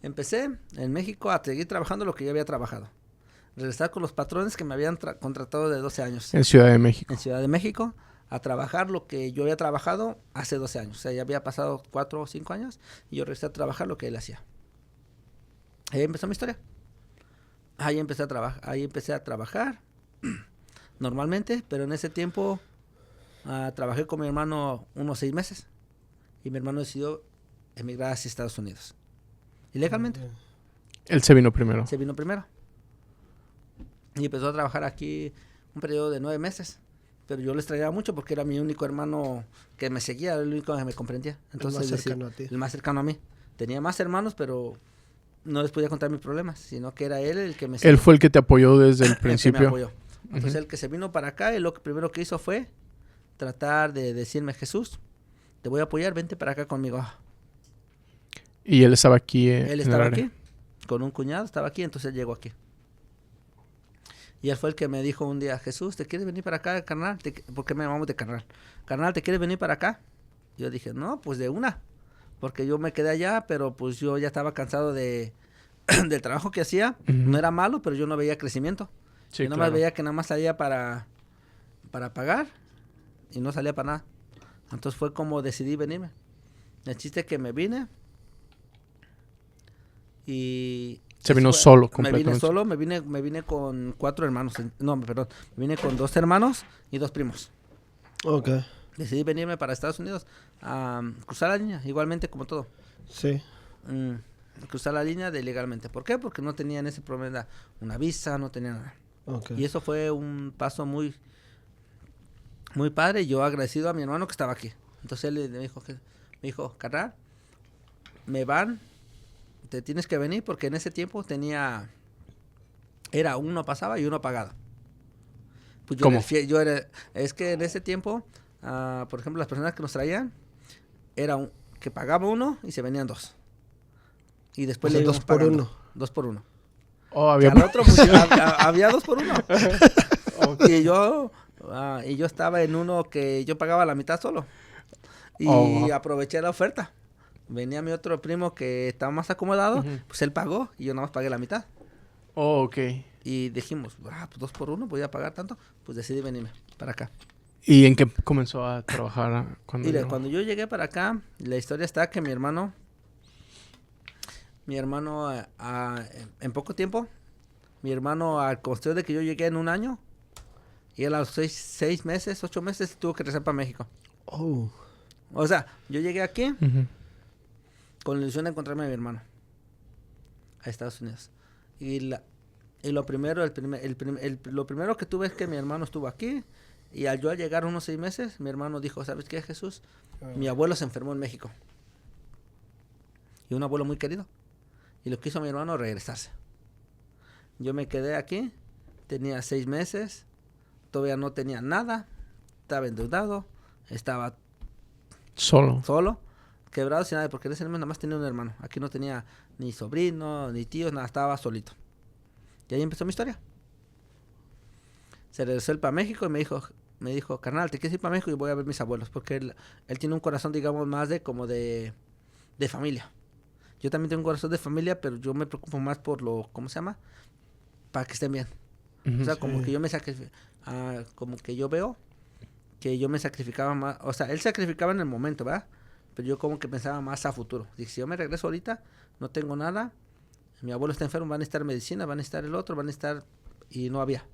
Empecé en México a seguir trabajando lo que yo había trabajado. Regresar con los patrones que me habían contratado de 12 años. En Ciudad de México. En Ciudad de México, a trabajar lo que yo había trabajado hace 12 años. O sea, ya había pasado 4 o 5 años y yo regresé a trabajar lo que él hacía. Ahí empezó mi historia. Ahí empecé a trabajar normalmente, pero en ese tiempo trabajé con mi hermano unos 6 meses y mi hermano decidió emigrar hacia Estados Unidos. Ilegalmente. Él se vino primero. Se vino primero. Y empezó a trabajar aquí un periodo de 9 meses. Pero yo le extrañaba mucho porque era mi único hermano que me seguía, el único que me comprendía. Entonces, el más cercano a ti. El más cercano a mí. Tenía más hermanos, pero no les podía contar mis problemas, sino que era él el que me seguía. Él fue el que te apoyó desde el El que principio. me apoyó. Entonces, el que se vino para acá, y lo que primero que hizo fue tratar de decirme, Jesús, te voy a apoyar, vente para acá conmigo. Y él estaba aquí Él estaba aquí, con un cuñado, estaba aquí, entonces él llegó aquí. Y él fue el que me dijo un día, Jesús, ¿te quieres venir para acá, carnal? ¿Por qué me llamamos de carnal? Carnal, ¿te quieres venir para acá? Yo dije, no, pues de una. Porque yo me quedé allá, pero pues yo ya estaba cansado del trabajo que hacía. No era malo, pero yo no veía crecimiento. Sí, yo nomás veía que nada más salía para pagar y no salía para nada. Entonces fue como decidí venirme. El chiste es que me vine y... Se vino solo completamente. Me vine solo, me vine con 4 hermanos. No, perdón. Me vine con 2 hermanos y 2 primos. Ok. Decidí venirme para Estados Unidos a cruzar la línea, igualmente como todo. Sí. Cruzar la línea de legalmente. ¿Por qué? Porque no tenía en ese problema una visa, no tenía nada. Okay. Y eso fue un paso muy, muy padre. Yo agradecido a mi hermano que estaba aquí. Entonces él me dijo, carnal, te tienes que venir porque en ese tiempo era uno pasaba y uno pagado. Pues ¿Cómo? Es que en ese tiempo, por ejemplo, las personas que nos traían, que pagaba uno y se venían 2. Y después le 2 por 1. 2 por 1. Oh, había... había 2 por 1. Okay. Y yo estaba en uno que yo pagaba la mitad solo. Y aproveché la oferta. Venía mi otro primo que estaba más acomodado, pues él pagó y yo nada más pagué la mitad. Oh, ok. Y dijimos, pues 2 por 1, voy a pagar tanto. Pues decidí venirme para acá. ¿Y en qué comenzó a trabajar? Cuando yo llegué para acá, la historia está que mi hermano en poco tiempo, mi hermano al costo de que yo llegué en un año, y a los 6 meses, 8 meses, tuvo que regresar para México. Oh. O sea, yo llegué aquí con la ilusión de encontrarme a mi hermano a Estados Unidos. Y lo primero que tuve es que mi hermano estuvo aquí. Y al llegar unos 6 meses, mi hermano dijo, ¿sabes qué, Jesús? Mi abuelo se enfermó en México. Y un abuelo muy querido. Y lo que hizo mi hermano, regresarse. Yo me quedé aquí, tenía 6 meses, todavía no tenía nada, estaba endeudado, estaba solo, quebrado sin nada, porque en ese momento nada más tenía un hermano. Aquí no tenía ni sobrino, ni tíos, nada, estaba solito. Y ahí empezó mi historia. Se regresó él para México y me dijo, carnal, ¿te quieres ir para México? Y voy a ver mis abuelos, porque él tiene un corazón, digamos, más de familia. Yo también tengo un corazón de familia, pero yo me preocupo más por ¿cómo se llama? Para que estén bien. O sea, como que yo como que yo veo que yo me sacrificaba más, o sea, él sacrificaba en el momento, ¿verdad? Pero yo como que pensaba más a futuro. Dije, si yo me regreso ahorita, no tengo nada, mi abuelo está enfermo, van a necesitar medicina, van a necesitar el otro, van a necesitar... Y no había.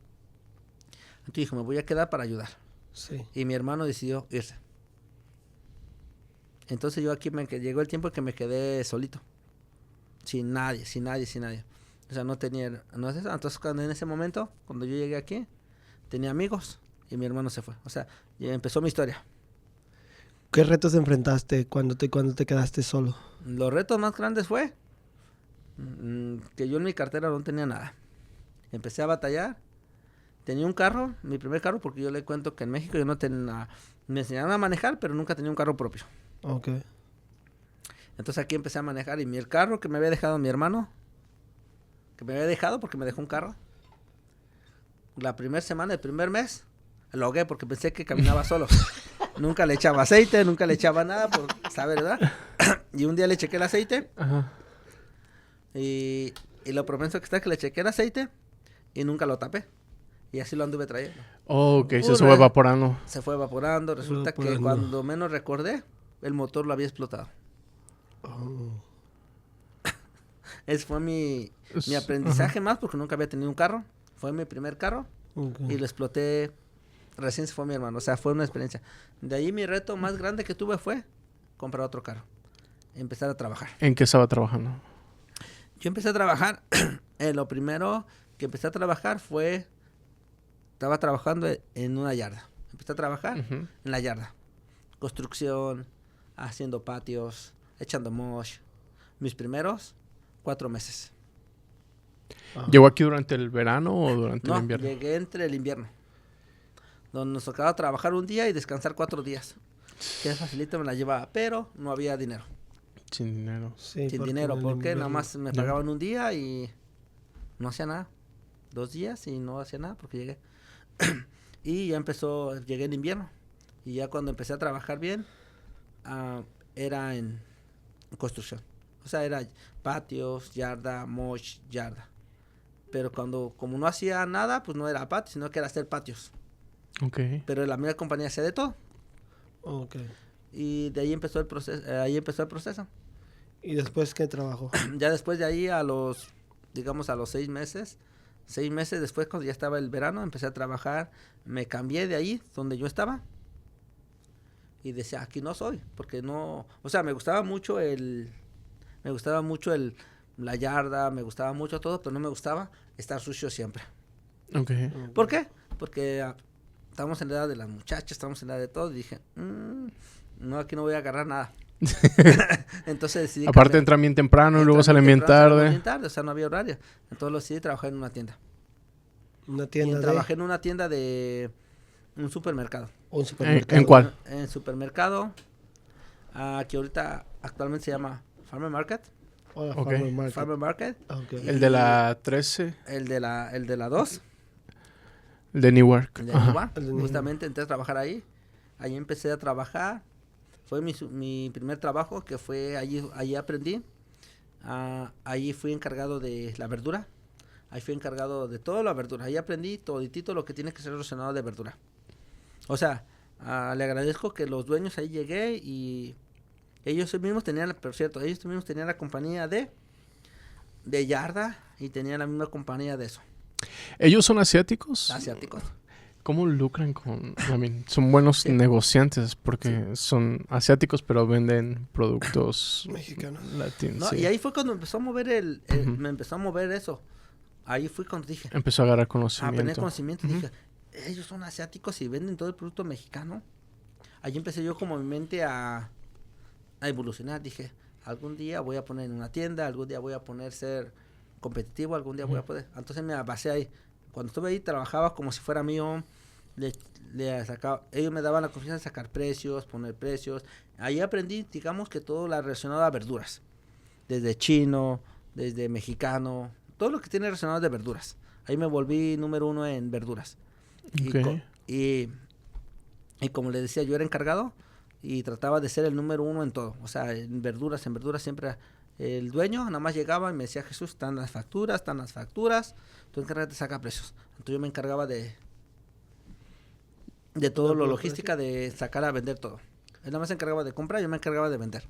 Entonces dijo, me voy a quedar para ayudar. Sí. Y mi hermano decidió irse. Entonces yo aquí llegó el tiempo que me quedé solito. Sin nadie. O sea, no tenía... Entonces en ese momento, cuando yo llegué aquí, tenía amigos y mi hermano se fue. O sea, ya empezó mi historia. ¿Qué retos enfrentaste cuando te quedaste solo? Los retos más grandes fue que yo en mi cartera no tenía nada. Empecé a batallar. Tenía un carro, mi primer carro, porque yo le cuento que en México yo no tenía... Me enseñaron a manejar, pero nunca tenía un carro propio. Ok. Entonces aquí empecé a manejar y el carro que me había dejado mi hermano, que me había dejado porque me dejó un carro, la primera semana, el primer mes, lo ahogué porque pensé que caminaba solo. Nunca le echaba aceite, nunca le echaba nada, por saber, ¿verdad? Y un día le chequé el aceite. Ajá. Y lo propenso que está es que le chequé el aceite y nunca lo tapé. Y así lo anduve trayendo. Oh, ok, se fue evaporando. Se fue evaporando. Resulta que cuando menos recordé, el motor lo había explotado. Oh. Ese fue mi aprendizaje más porque nunca había tenido un carro. Fue mi primer carro. Okay. Y lo exploté. Recién se fue mi hermano. O sea, fue una experiencia. De ahí mi reto más grande que tuve fue comprar otro carro. Empezar a trabajar. ¿En qué estaba trabajando? Yo empecé a trabajar. Lo primero que empecé a trabajar fue... Estaba trabajando en una yarda. Empecé a trabajar en la yarda. Construcción, haciendo patios, echando mosh. Mis primeros 4 meses. ¿Llegó aquí durante el verano o durante el invierno? Llegué entre el invierno. Donde nos tocaba trabajar un día y descansar 4 días. Que facilito me la llevaba, pero no había dinero. Sin dinero. Sí, Sin dinero, porque nada más me pagaban un día y no hacía nada. 2 días y no hacía nada porque llegué. Y ya llegué en invierno. Y ya cuando empecé a trabajar bien, era en construcción. O sea, era patios, yarda, mosh, yarda. Pero como no hacía nada, pues no era patio, sino que era hacer patios. Ok. Pero la misma compañía hacía de todo. Ok. Y de ahí empezó el proceso. ¿Y después qué trabajo? Ya después de ahí a los 6 meses, 6 meses después, cuando ya estaba el verano, empecé a trabajar. Me cambié de ahí, donde yo estaba. Y decía, aquí no soy, porque no... O sea, me gustaba mucho la yarda, me gustaba mucho todo, pero no me gustaba estar sucio siempre. Ok. ¿Por qué? Porque estamos en la edad de las muchachas, estamos en la edad de todo. Y dije, no, aquí no voy a agarrar nada. Entonces decidí... Aparte entran bien temprano y luego salen bien tarde. O sea, no había horario. Entonces lo decidí trabajar en una tienda. ¿Una tienda Trabajé en una tienda de un supermercado. ¿Un supermercado? ¿En cuál? En supermercado, que ahorita actualmente se llama Farmer Market. Hola, Ok. Farmer Market. Farmer Market. Okay. El de la 13. El de la 2. El de Newark. El de Ajá. Newark. Justamente entré a trabajar ahí. Ahí empecé a trabajar. Fue mi primer trabajo, que fue allí aprendí. Allí fui encargado de la verdura. Ahí fui encargado de toda la verdura. Ahí aprendí toditito lo que tiene que ser relacionado de verdura. O sea, le agradezco que los dueños ahí llegué y ellos mismos tenían la compañía de yarda y tenían la misma compañía de eso. ¿Ellos son asiáticos? Asiáticos. ¿Cómo lucran con...? Son buenos negociantes porque son asiáticos pero venden productos mexicanos. latinos. No, Sí. y ahí fue cuando empezó a mover me empezó a mover eso. Ahí fui cuando dije... Empezó a agarrar A conocimiento. tener conocimiento. Dije, ellos son asiáticos y venden todo el producto mexicano. Allí empecé yo como mi mente a evolucionar. Dije, algún día voy a poner en una tienda, algún día voy a poner ser competitivo, algún día voy a poder. Entonces me basé ahí. Cuando estuve ahí trabajaba como si fuera mío. Le sacaba, ellos me daban la confianza de sacar precios, poner precios. Ahí aprendí, digamos que todo lo relacionado a verduras. Desde chino, desde mexicano, todo lo que tiene relacionado de verduras. Ahí me volví número 1 en verduras. Ok. Y como les decía, yo era encargado y trataba de ser el número 1 en todo. O sea, en verduras siempre el dueño nada más llegaba y me decía, Jesús, están las facturas, tú encárgate de sacar precios. Entonces yo me encargaba de todo lo logística, de sacar a vender todo. Él nada más se encargaba de comprar, yo me encargaba de vender.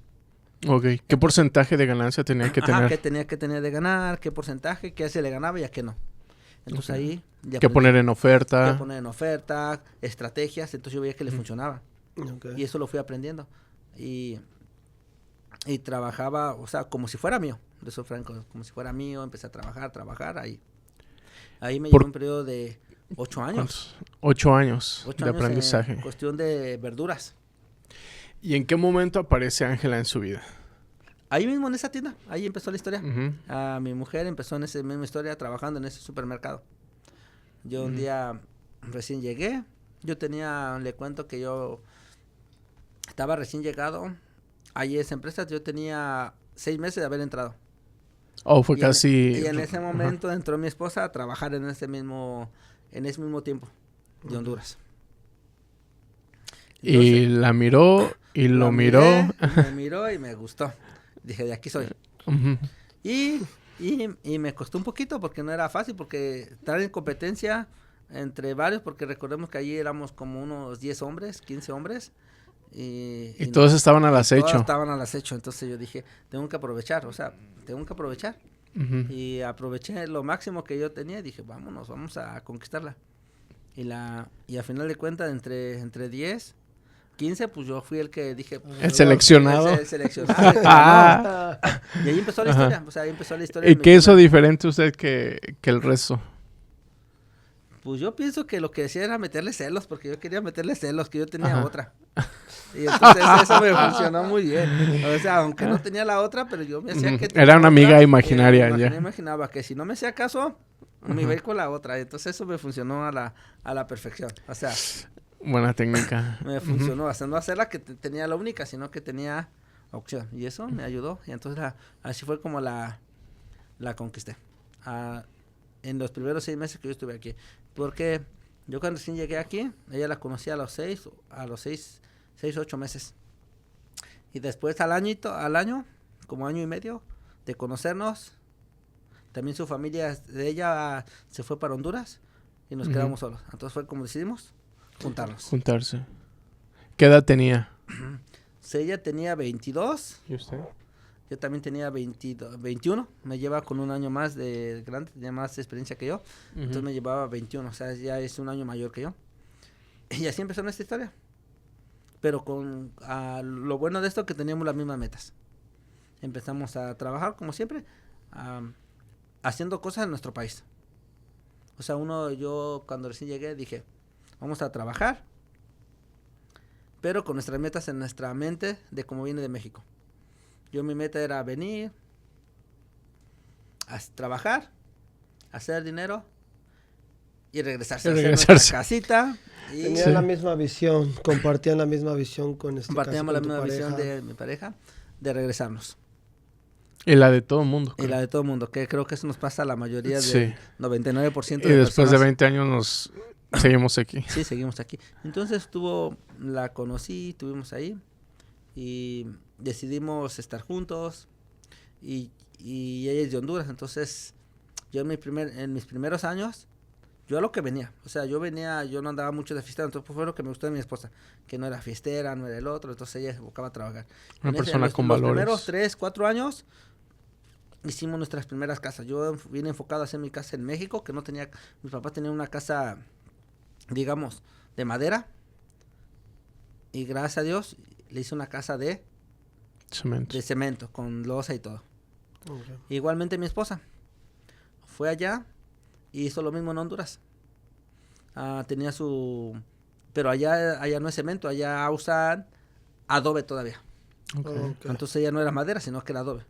Ok. ¿Qué porcentaje de ganancia tenía que tener? Qué tenía que tener de ganar, qué porcentaje, qué se le ganaba y a qué no. Entonces ahí... ¿Qué poner en oferta? Qué poner en oferta, estrategias, entonces yo veía que le funcionaba. Okay. Y eso lo fui aprendiendo. Y trabajaba, o sea, como si fuera mío. De eso, Franco, como si fuera mío, empecé a trabajar ahí. Ahí me llevó un periodo de 8 años. 8 años 8 de años aprendizaje. en cuestión de verduras. ¿Y en qué momento aparece Ángela en su vida? Ahí mismo en esa tienda, ahí empezó la historia. Uh-huh. Mi mujer empezó en esa misma historia trabajando en ese supermercado. Yo un día recién llegué, le cuento que yo estaba recién llegado ahí a esa empresa, yo tenía 6 meses de haber entrado. Oh, fue casi... Y en ese momento entró mi esposa a trabajar en ese mismo tiempo de Honduras. Entonces, y la miró y lo miró. Me miró y me gustó. Dije, de aquí soy. Uh-huh. Y me costó un poquito porque no era fácil, porque estar en competencia entre varios, porque recordemos que allí éramos como unos 10 hombres, 15 hombres. Y todos estaban al acecho. Todos estaban al acecho, entonces yo dije, tengo que aprovechar. Uh-huh. Y aproveché lo máximo que yo tenía y dije, vamos a conquistarla. Y a final de cuentas, entre 10, 15, pues yo fui el que dije... Pues, el seleccionado. El seleccionado. Y ahí empezó la historia. O sea, ahí empezó la historia. ¿Y qué hizo diferente usted que el resto? Pues yo pienso que lo que decía era meterle celos, porque yo quería meterle celos, que yo tenía otra. Y entonces eso me funcionó muy bien. O sea, aunque no tenía la otra, pero yo me hacía que... Era una amiga imaginaria. Imaginaba que si no me hacía caso, me iba a ir con la otra. Entonces eso me funcionó a la perfección. O sea... Buena técnica. Me funcionó, hasta no hacerla que tenía la única, sino que tenía opción. Y eso me ayudó. Y entonces así fue como la conquisté. En los primeros 6 meses que yo estuve aquí. Porque yo cuando recién llegué aquí, ella la conocí a los 6, 8 meses. Y después al año, como año y medio de conocernos, también su familia de ella se fue para Honduras y nos quedamos solos. Entonces fue como decidimos juntarse. ¿Qué edad tenía? Ella tenía 22. ¿Y usted? Yo también tenía 21. Me lleva con un año más de grande, tenía más experiencia que yo. Uh-huh. Entonces me llevaba 21, o sea, ya es un año mayor que yo. Y así empezó nuestra historia. Pero con lo bueno de esto que teníamos las mismas metas. Empezamos a trabajar como siempre, haciendo cosas en nuestro país. O sea, yo cuando recién llegué dije, vamos a trabajar, pero con nuestras metas en nuestra mente de cómo viene de México. Mi meta era venir, a trabajar, hacer dinero y regresarse. Hacer nuestra casita. Tenían la misma visión, compartían la misma visión con Compartíamos la misma visión de mi pareja, de regresarnos. Y la de todo el mundo. Y la de todo el mundo, que creo que eso nos pasa a la mayoría del 99% de personas. Y después de 20 años seguimos aquí. Sí, seguimos aquí. Entonces la conocí, estuvimos ahí y decidimos estar juntos y ella es de Honduras. Entonces yo en mis primeros años, yo a lo que venía, o sea, yo no andaba mucho de fiestera, entonces fue lo que me gustó de mi esposa, que no era fiestera, no era el otro, entonces ella se buscaba a trabajar. Una persona con valores. Los primeros 3, 4 años hicimos nuestras primeras casas. Yo vine enfocado a hacer mi casa en México, que no tenía, mis papás tenían una casa, digamos, de madera, y gracias a Dios le hice una casa de cemento, con losa y todo. Okay. Igualmente mi esposa fue allá y hizo lo mismo en Honduras. Tenía pero allá no es cemento, allá usan adobe todavía. Okay. Entonces ella no era madera, sino que era adobe.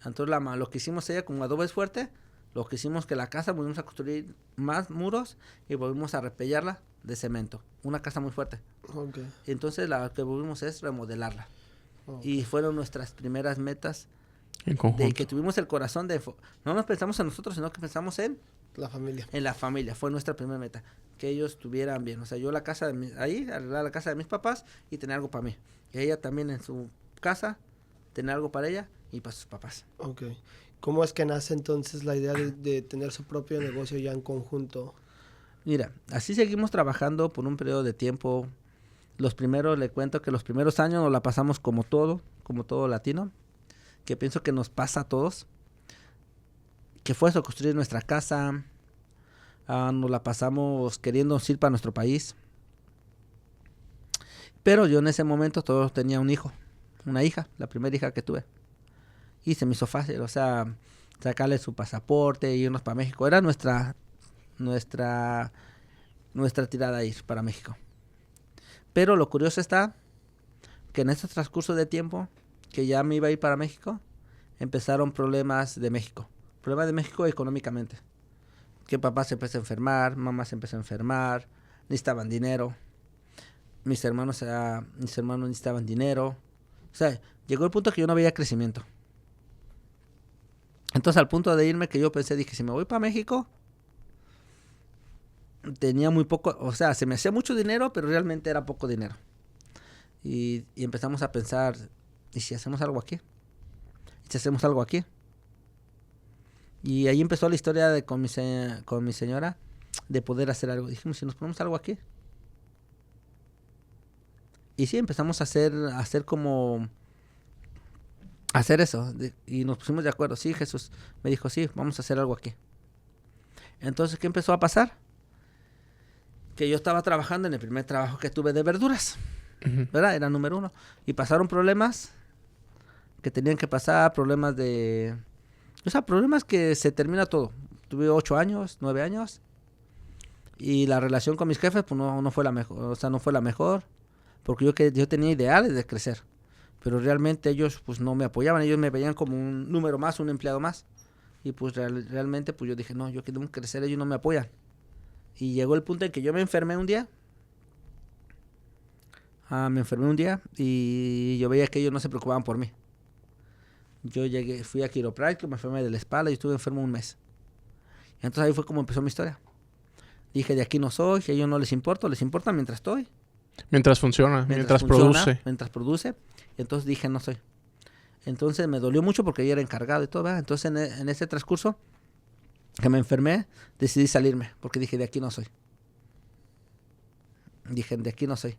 Entonces lo que hicimos ella, como adobe es fuerte, lo que hicimos que la casa volvimos a construir más muros y volvimos a repellarla de cemento. Una casa muy fuerte. Okay. Entonces lo que volvimos es remodelarla. Okay. Y fueron nuestras primeras metas en conjunto. De que tuvimos el corazón no nos pensamos en nosotros, sino que pensamos en la familia. En la familia, fue nuestra primera meta, que ellos estuvieran bien. O sea, yo arreglar la casa de mis papás y tener algo para mí. Y ella también en su casa, tener algo para ella y para sus papás. Ok. ¿Cómo es que nace entonces la idea de tener su propio negocio ya en conjunto? Mira, así seguimos trabajando por un periodo de tiempo. Le cuento que los primeros años nos la pasamos como todo latino, que pienso que nos pasa a todos, que fue eso, construir nuestra casa, nos la pasamos queriendo ir para nuestro país, pero yo en ese momento todo tenía una hija, la primera hija que tuve, y se me hizo fácil, o sea, sacarle su pasaporte y irnos para México, era nuestra tirada a ir para México. Pero lo curioso está que en este transcurso de tiempo, que ya me iba a ir para México, empezaron problemas de México. Problemas de México económicamente. Que papá se empezó a enfermar, mamá se empezó a enfermar, necesitaban dinero. Mis hermanos necesitaban dinero. O sea, llegó el punto que yo no veía crecimiento. Entonces, al punto de irme, que yo pensé, dije, si me voy para México, tenía muy poco, o sea, se me hacía mucho dinero, pero realmente era poco dinero. Y empezamos a pensar, ¿y si hacemos algo aquí? ¿Y si hacemos algo aquí? Y ahí empezó la historia con mi señora de poder hacer algo. Dijimos, si nos ponemos algo aquí. Y sí, empezamos a hacer eso. Y nos pusimos de acuerdo. Sí, Jesús me dijo, sí, vamos a hacer algo aquí. Entonces, ¿qué empezó a pasar? Que yo estaba trabajando en el primer trabajo que tuve de verduras. ¿Verdad? Era número 1. Y pasaron problemas que tenían que pasar, problemas de... O sea, problemas que se termina todo. Tuve 8 años, 9 años. Y la relación con mis jefes, pues no fue la mejor. O sea, no fue la mejor. Porque yo tenía ideales de crecer. Pero realmente ellos, pues, no me apoyaban. Ellos me veían como un número más, un empleado más. Y pues realmente, pues yo dije, no, yo quiero crecer, ellos no me apoyan. Y llegó el punto en que yo me enfermé un día. Y yo veía que ellos no se preocupaban por mí. Yo fui a quiropráctico, me enfermé de la espalda y estuve enfermo un mes. Entonces ahí fue como empezó mi historia. Dije, de aquí no soy, que a ellos no les importa mientras estoy. Mientras funciona, mientras produce. Mientras produce. Entonces dije, no soy. Entonces me dolió mucho porque yo era encargado y todo, ¿verdad? Entonces en ese transcurso que me enfermé, decidí salirme, porque dije, de aquí no soy. Dije, de aquí no soy.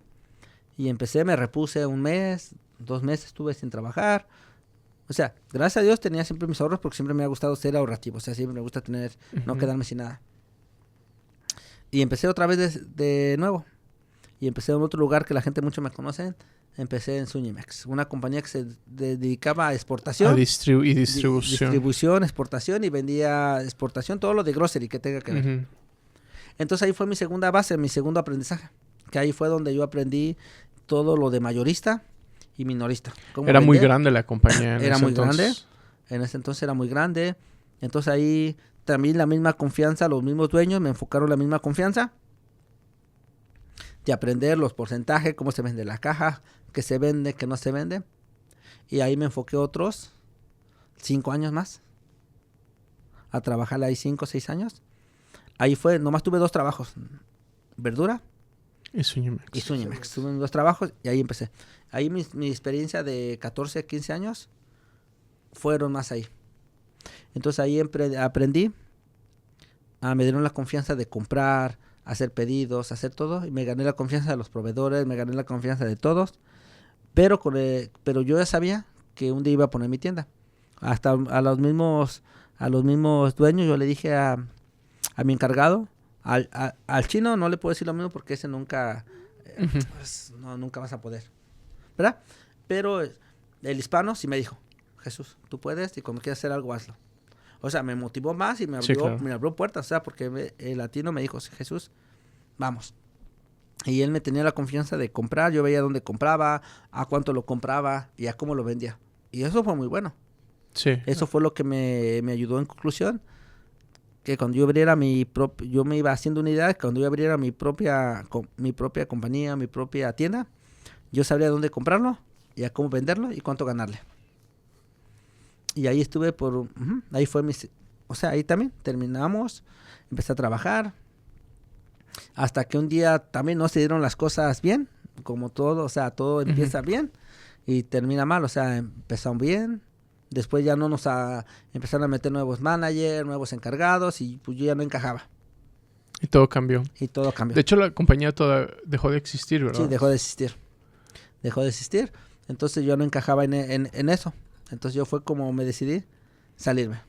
Y me repuse 1 mes, 2 meses estuve sin trabajar. O sea, gracias a Dios tenía siempre mis ahorros porque siempre me ha gustado ser ahorrativo. O sea, siempre me gusta tener, no quedarme sin nada. Y empecé otra vez de nuevo. Y empecé en otro lugar que la gente mucho me conoce. Empecé en Sunimex, una compañía que se dedicaba a exportación. Y distribución. Distribución, exportación y vendía exportación, todo lo de grocery que tenga que ver. Entonces ahí fue mi segunda base, mi segundo aprendizaje. Que ahí fue donde yo aprendí todo lo de mayorista y minorista. Era muy grande la compañía en era ese muy entonces. Grande. En ese entonces era muy grande. Entonces ahí también la misma confianza, los mismos dueños me enfocaron la misma confianza de aprender los porcentajes, cómo se vende la caja, qué se vende, qué no se vende. Y ahí me enfoqué otros 5 años más a trabajar ahí 5 o 6 años. Ahí fue, nomás tuve 2 trabajos, verdura y Sunimex. Tuve 2 trabajos y ahí empecé. Ahí mi experiencia de 14, 15 años fueron más ahí. Entonces ahí aprendí, me dieron la confianza de comprar, hacer pedidos, hacer todo. Y me gané la confianza de los proveedores, me gané la confianza de todos. Pero yo ya sabía que un día iba a poner mi tienda. Hasta a los mismos dueños yo le dije a mi encargado, al chino no le puedo decir lo mismo porque ese nunca, pues, nunca vas a poder, ¿verdad? Pero el hispano sí me dijo, Jesús, tú puedes y cuando quieras hacer algo, hazlo. O sea, me motivó más y me abrió puertas, o sea, porque el latino me dijo, Jesús, vamos. Y él me tenía la confianza de comprar, yo veía dónde compraba, a cuánto lo compraba y a cómo lo vendía. Y eso fue muy bueno. Sí. Eso fue lo que me ayudó en conclusión. Que cuando yo abriera yo me iba haciendo una idea, que cuando yo abriera mi propia compañía, mi propia tienda, yo sabría dónde comprarlo y a cómo venderlo y cuánto ganarle. Y ahí estuve ahí fue o sea, ahí también terminamos, empecé a trabajar, hasta que un día también no se dieron las cosas bien, como todo, o sea, todo empieza bien y termina mal, o sea, empezó bien. Después ya empezaron a meter nuevos managers, nuevos encargados y pues yo ya no encajaba. Y todo cambió. De hecho, la compañía dejó de existir, ¿verdad? Sí, dejó de existir. Entonces yo no encajaba en eso. Entonces yo fue como me decidí salirme.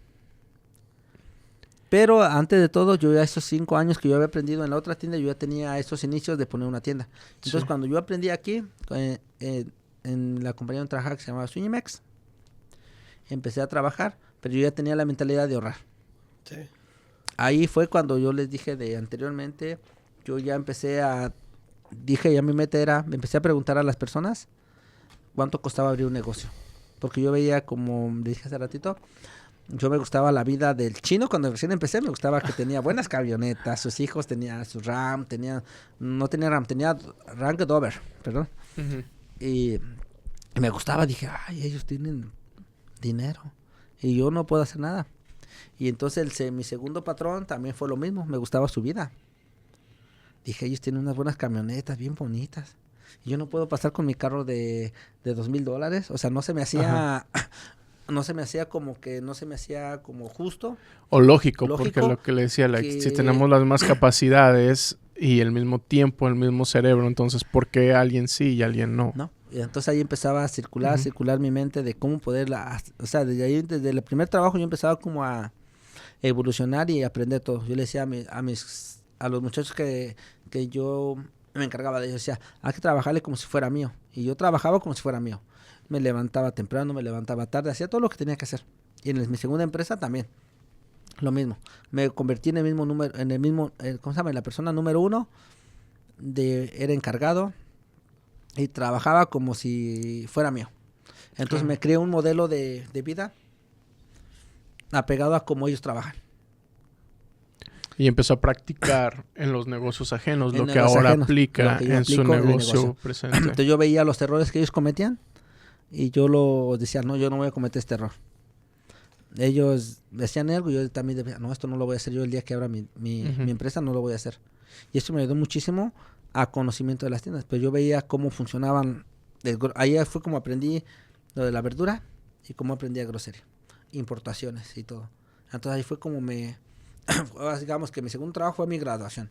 Pero antes de todo, yo ya esos 5 años que yo había aprendido en la otra tienda, yo ya tenía esos inicios de poner una tienda. Entonces cuando yo aprendí aquí, en la compañía donde trabajaba que se llamaba Sunimex, empecé a trabajar, pero yo ya tenía la mentalidad de ahorrar. Sí. Ahí fue cuando yo les dije anteriormente, yo ya empecé ya mi meta era, me empecé a preguntar a las personas cuánto costaba abrir un negocio. Porque yo veía, como dije hace ratito, yo me gustaba la vida del chino. Cuando recién empecé, me gustaba que tenía buenas camionetas, sus hijos tenían su RAM, no tenía RAM, tenía Range Rover, perdón. Ujú. Y me gustaba, dije, ay, ellos tienen dinero y yo no puedo hacer nada. Y entonces mi segundo patrón también fue lo mismo, me gustaba su vida. Dije, ellos tienen unas buenas camionetas bien bonitas. Y yo no puedo pasar con mi carro de $2,000. O sea, no se me hacía, no se me hacía como justo. O lógico, porque Lógico lo que le decía, like, que- si tenemos las mismas capacidades y el mismo tiempo, el mismo cerebro, entonces, ¿por qué alguien sí y alguien no? ¿No? Y entonces ahí empezaba a circular, Ujú. circular mi mente de cómo poderla, o sea, desde ahí, desde el primer trabajo yo empezaba como a evolucionar y aprender todo. Yo le decía a los muchachos que yo me encargaba de ellos, decía, hay que trabajarle como si fuera mío. Y yo trabajaba como si fuera mío. Me levantaba temprano, me levantaba tarde, hacía todo lo que tenía que hacer. Y en mi segunda empresa también, lo mismo. Me convertí en el mismo número, ¿cómo se llama? En la persona número 1, era encargado y trabajaba como si fuera mío. Entonces Claro. me creé un modelo de vida apegado a cómo ellos trabajan. Y empezó a practicar en los negocios ajenos, En lo que negocios ahora ajenos, aplica lo que yo en su aplico en el negocio negocio. presente. Entonces yo veía los errores que ellos cometían y yo lo decía, no, yo no voy a cometer este error. Ellos decían algo y yo también decía, no, esto no lo voy a hacer yo el día que abra mi Ujú. empresa, no lo voy a hacer. Y esto me ayudó muchísimo a conocimiento de las tiendas. Pero yo veía cómo funcionaban. Ahí fue como aprendí lo de la verdura y cómo aprendí a grocería, importaciones y todo. Entonces ahí fue como digamos que mi segundo trabajo fue mi graduación.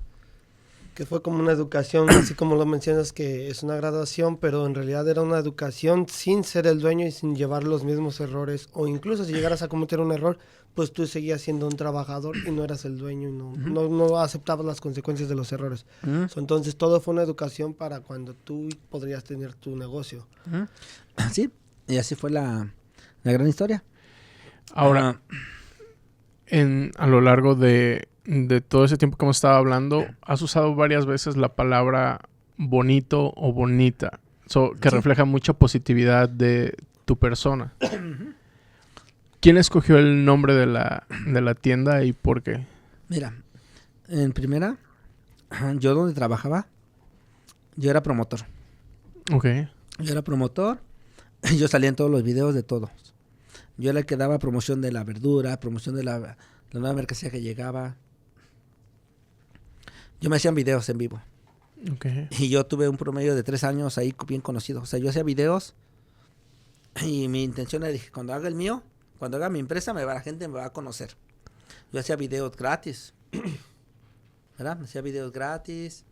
Que fue como una educación, así como lo mencionas, que es una graduación, pero en realidad era una educación sin ser el dueño y sin llevar los mismos errores. O incluso si llegaras a cometer un error, pues tú seguías siendo un trabajador y no eras el dueño y no aceptabas las consecuencias de los errores. Ujú, Entonces todo fue una educación para cuando tú podrías tener tu negocio. ujú. Sí, y así fue la gran historia. Ahora, a lo largo de todo ese tiempo que hemos estado hablando, has usado varias veces la palabra bonito o bonita, que Sí. refleja mucha positividad de tu persona. ¿Quién escogió el nombre de la tienda y por qué? Mira, en primera, yo donde trabajaba, yo era promotor. Ok. Yo era promotor, yo salía en todos los videos de todos. Yo era el que daba promoción de la verdura, promoción de la nueva mercancía que llegaba. Yo me hacían videos en vivo. Ok. Y yo tuve un promedio de 3 años ahí bien conocido. O sea, yo hacía videos y mi intención era, dije, cuando haga el mío, cuando haga mi empresa, la gente me va a conocer. Yo hacía videos gratis. ¿Verdad? Hacía videos gratis.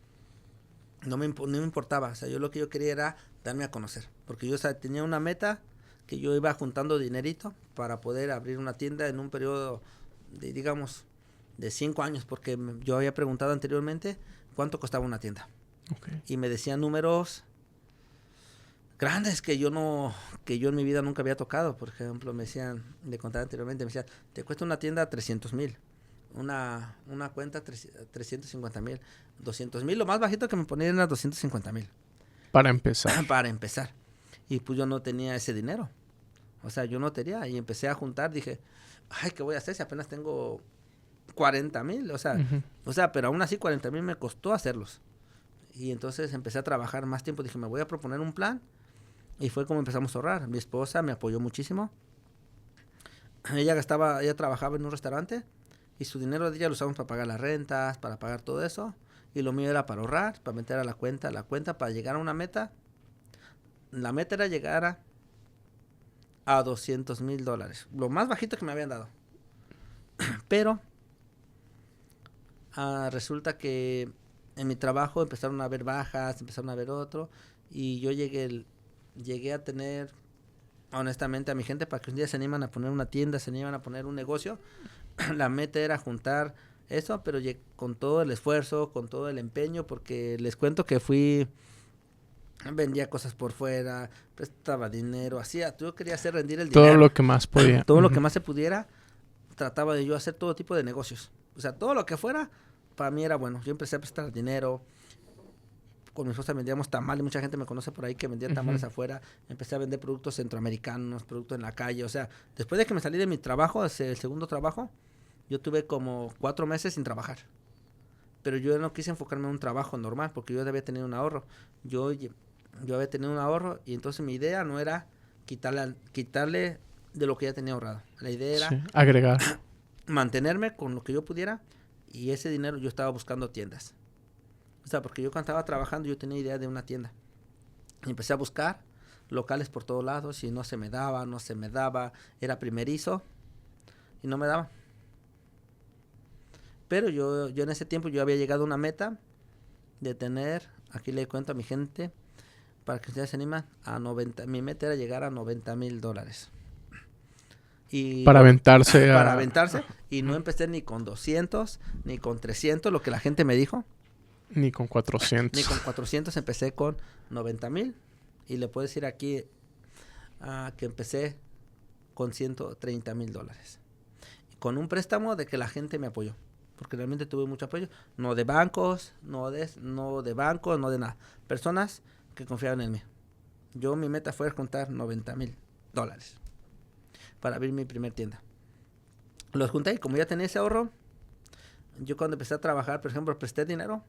No me importaba. O sea, yo lo que yo quería era darme a conocer. Porque yo, o sea, tenía una meta que yo iba juntando dinerito para poder abrir una tienda en un periodo de, digamos, de 5 años. Porque yo había preguntado anteriormente cuánto costaba una tienda. Okay. Y me decían números grandes que yo en mi vida nunca había tocado. Por ejemplo, me decían, le contaba anteriormente, me decían, te cuesta una tienda 300,000. Una cuenta 350,000, 200,000, lo más bajito que me ponían era 250,000. Para empezar. Para empezar. Y pues yo no tenía ese dinero. O sea, yo no tenía. Y empecé a juntar, dije, ay, ¿qué voy a hacer si apenas tengo 40,000? O sea, pero aún así 40,000 me costó hacerlos. Y entonces empecé a trabajar más tiempo. Dije, me voy a proponer un plan. Y fue como empezamos a ahorrar. Mi esposa me apoyó muchísimo. Ella trabajaba en un restaurante. Y su dinero de ella lo usamos para pagar las rentas, para pagar todo eso. Y lo mío era para ahorrar, para meter a la cuenta para llegar a una meta. La meta era llegar a $200,000. Lo más bajito que me habían dado. Pero resulta que en mi trabajo empezaron a haber bajas, empezaron a haber otro. Y yo llegué a tener, honestamente, a mi gente para que un día se animan a poner una tienda, se animan a poner un negocio. La meta era juntar eso, pero con todo el esfuerzo, con todo el empeño, porque les cuento que vendía cosas por fuera, prestaba dinero, yo quería hacer rendir el dinero. Todo lo que más podía. Todo lo que más se pudiera, trataba de yo hacer todo tipo de negocios. O sea, todo lo que fuera, para mí era bueno. Yo empecé a prestar dinero, con mi esposa vendíamos tamales, mucha gente me conoce por ahí que vendía tamales afuera, empecé a vender productos centroamericanos, productos en la calle, o sea, después de que me salí de mi trabajo, el segundo trabajo, yo tuve como 4 meses sin trabajar, pero yo no quise enfocarme en un trabajo normal, porque yo había tenido un ahorro, yo había tenido un ahorro, y entonces mi idea no era quitarle de lo que ya tenía ahorrado, la idea era agregar, mantenerme con lo que yo pudiera, y ese dinero yo estaba buscando tiendas. O sea, porque yo cuando estaba trabajando yo tenía idea de una tienda. Y empecé a buscar locales por todos lados y no se me daba, era primerizo y no me daba. Pero yo en ese tiempo yo había llegado a una meta de tener, aquí le cuento a mi gente, para que ustedes se animan, mi meta era llegar a $90,000. Y para aventarse para aventarse, y no empecé ni con 200, ni con 300, lo que la gente me dijo. Ni con 400. Ni con 400, empecé con 90,000. Y le puedo decir aquí que empecé con $130,000. Con un préstamo de que la gente me apoyó. Porque realmente tuve mucho apoyo. No de bancos, no de nada. Personas que confiaban en mí. Mi meta fue juntar $90,000 para abrir mi primer tienda. Los junté y como ya tenía ese ahorro, yo cuando empecé a trabajar, por ejemplo, presté dinero.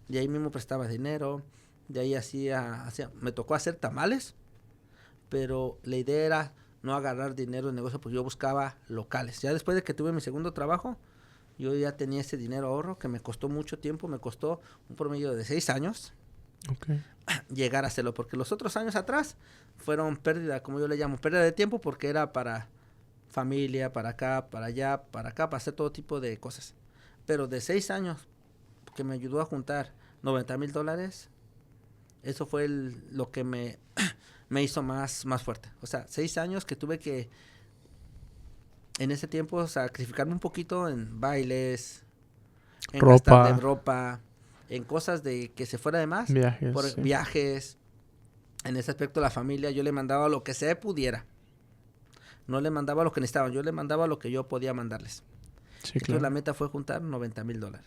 De ahí mismo prestaba dinero, de ahí me tocó hacer tamales, pero la idea era no agarrar dinero de negocio, porque yo buscaba locales. Ya después de que tuve mi segundo trabajo, yo ya tenía ese dinero ahorro que me costó mucho tiempo, me costó un promedio de 6 años llegar a hacerlo, porque los otros años atrás fueron pérdida, como yo le llamo, pérdida de tiempo, porque era para familia, para acá, para allá, para hacer todo tipo de cosas. Pero de 6 años que me ayudó a juntar $90,000, eso fue lo que me hizo más fuerte. O sea, 6 años que tuve que, en ese tiempo, sacrificarme un poquito en bailes, en gastar de ropa, en cosas de que se fuera de más, viajes. En ese aspecto, la familia, yo le mandaba lo que se pudiera. No le mandaba lo que necesitaban, yo le mandaba lo que yo podía mandarles. Sí, entonces la meta fue juntar $90,000.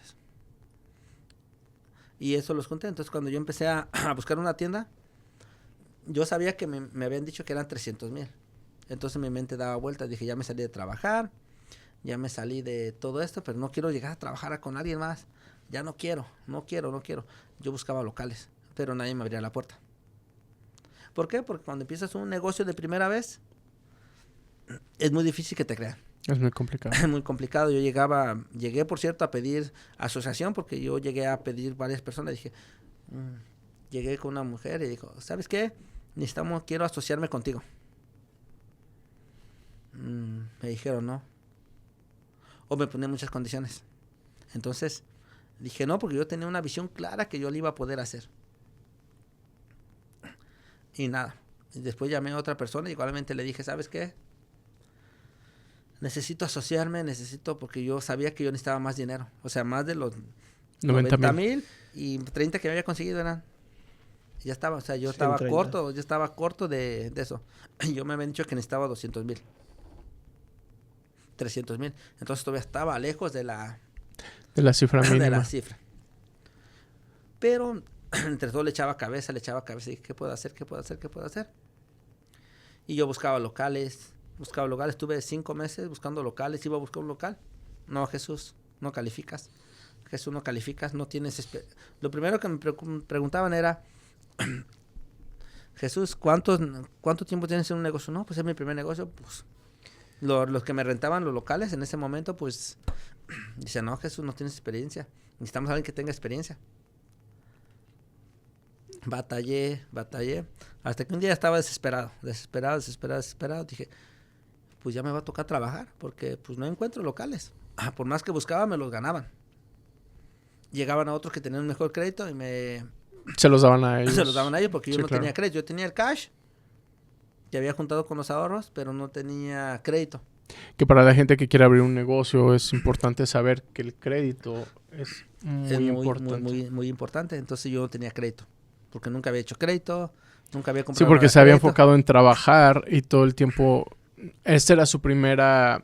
Y eso los junté. Entonces cuando yo empecé a buscar una tienda, yo sabía que me habían dicho que eran 300,000. Entonces mi mente daba vueltas. Dije, ya me salí de trabajar, ya me salí de todo esto, pero no quiero llegar a trabajar con alguien más. Ya no quiero. Yo buscaba locales, pero nadie me abría la puerta. ¿Por qué? Porque cuando empiezas un negocio de primera vez, es muy difícil que te crean. Es muy complicado. Es muy complicado. Llegué por cierto a pedir asociación, porque yo llegué a pedir varias personas. Dije, llegué con una mujer y dijo, ¿sabes qué? Quiero asociarme contigo. Me dijeron no. O me ponían muchas condiciones. Entonces dije no, porque yo tenía una visión clara que yo le iba a poder hacer. Y nada. Y después llamé a otra persona y igualmente le dije, ¿sabes qué? Necesito asociarme, porque yo sabía que yo necesitaba más dinero. O sea, más de los 90,000 y 30 que me había conseguido eran. Ya estaba, o sea, yo estaba corto de eso. Yo me habían dicho que necesitaba 200,000. 300,000. Entonces todavía estaba lejos de la cifra mínima. De la cifra. Pero entre todo le echaba cabeza. Y dije, ¿qué puedo hacer? Y yo buscaba locales. Estuve 5 meses buscando locales. Iba a buscar un local. No, Jesús, no calificas. No tienes... Lo primero que me preguntaban era, Jesús, ¿cuánto tiempo tienes en un negocio? No, pues es mi primer negocio. Pues los que me rentaban los locales en ese momento, pues, dicen, no, Jesús, no tienes experiencia. Necesitamos a alguien que tenga experiencia. Batallé. Hasta que un día estaba desesperado. Dije, pues ya me va a tocar trabajar, porque pues no encuentro locales. Por más que buscaba, me los ganaban. Llegaban a otros que tenían un mejor crédito y se los daban a ellos. Se los daban a ellos porque yo no tenía crédito. Yo tenía el cash, que había juntado con los ahorros, pero no tenía crédito. Que para la gente que quiere abrir un negocio es importante saber que el crédito es muy importante. Muy importante. Entonces yo no tenía crédito, porque nunca había hecho crédito, nunca había comprado. Sí, porque se había enfocado en trabajar y todo el tiempo... Esta era su primera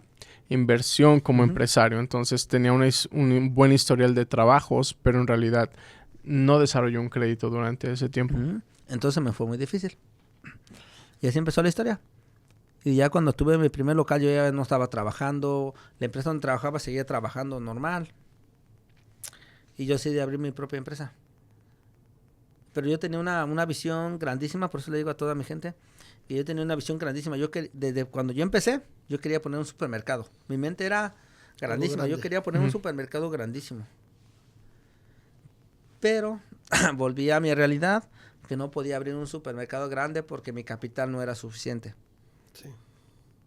inversión como empresario. Entonces tenía un buen historial de trabajos, pero en realidad no desarrolló un crédito durante ese tiempo. Entonces me fue muy difícil. Y así empezó la historia. Y ya cuando tuve mi primer local, yo ya no estaba trabajando. La empresa donde trabajaba seguía trabajando normal. Y yo decidí abrir mi propia empresa. Pero yo tenía una visión grandísima, por eso le digo a toda mi gente, que yo tenía una visión grandísima. Desde cuando yo empecé, yo quería poner un supermercado. Mi mente era grandísima. Yo quería poner un supermercado grandísimo. Pero volví a mi realidad, que no podía abrir un supermercado grande porque mi capital no era suficiente. Sí.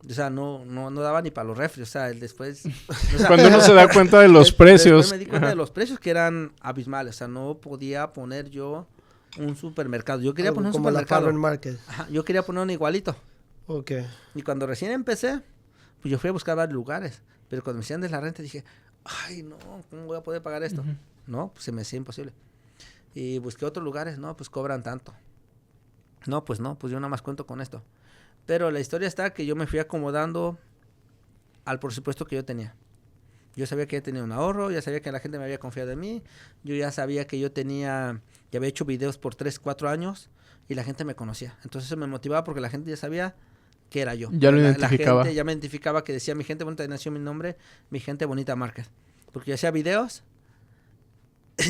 O sea, no daba ni para los refres. O sea, después... O sea, cuando uno se da cuenta de los precios. Después me di cuenta de los precios que eran abismales. O sea, no podía poner yo un supermercado. Yo quería poner un como supermercado. La Market. Ajá, yo quería poner un igualito. Ok. Y cuando recién empecé, pues yo fui a buscar varios lugares. Pero cuando me decían de la renta, dije, ay, no, ¿cómo voy a poder pagar esto? No, pues se me hacía imposible. Y busqué otros lugares, no, pues cobran tanto. No, pues yo nada más cuento con esto. Pero la historia está que yo me fui acomodando al presupuesto que yo tenía. Yo sabía que ya tenía un ahorro, ya sabía que la gente me había confiado en mí, yo ya sabía que ya había hecho videos por 3, 4 años y la gente me conocía. Entonces eso me motivaba porque la gente ya sabía que era yo. Ya lo identificaba. La gente ya me identificaba, que decía mi gente bonita, y nació mi nombre, mi gente bonita Márquez. Porque yo hacía videos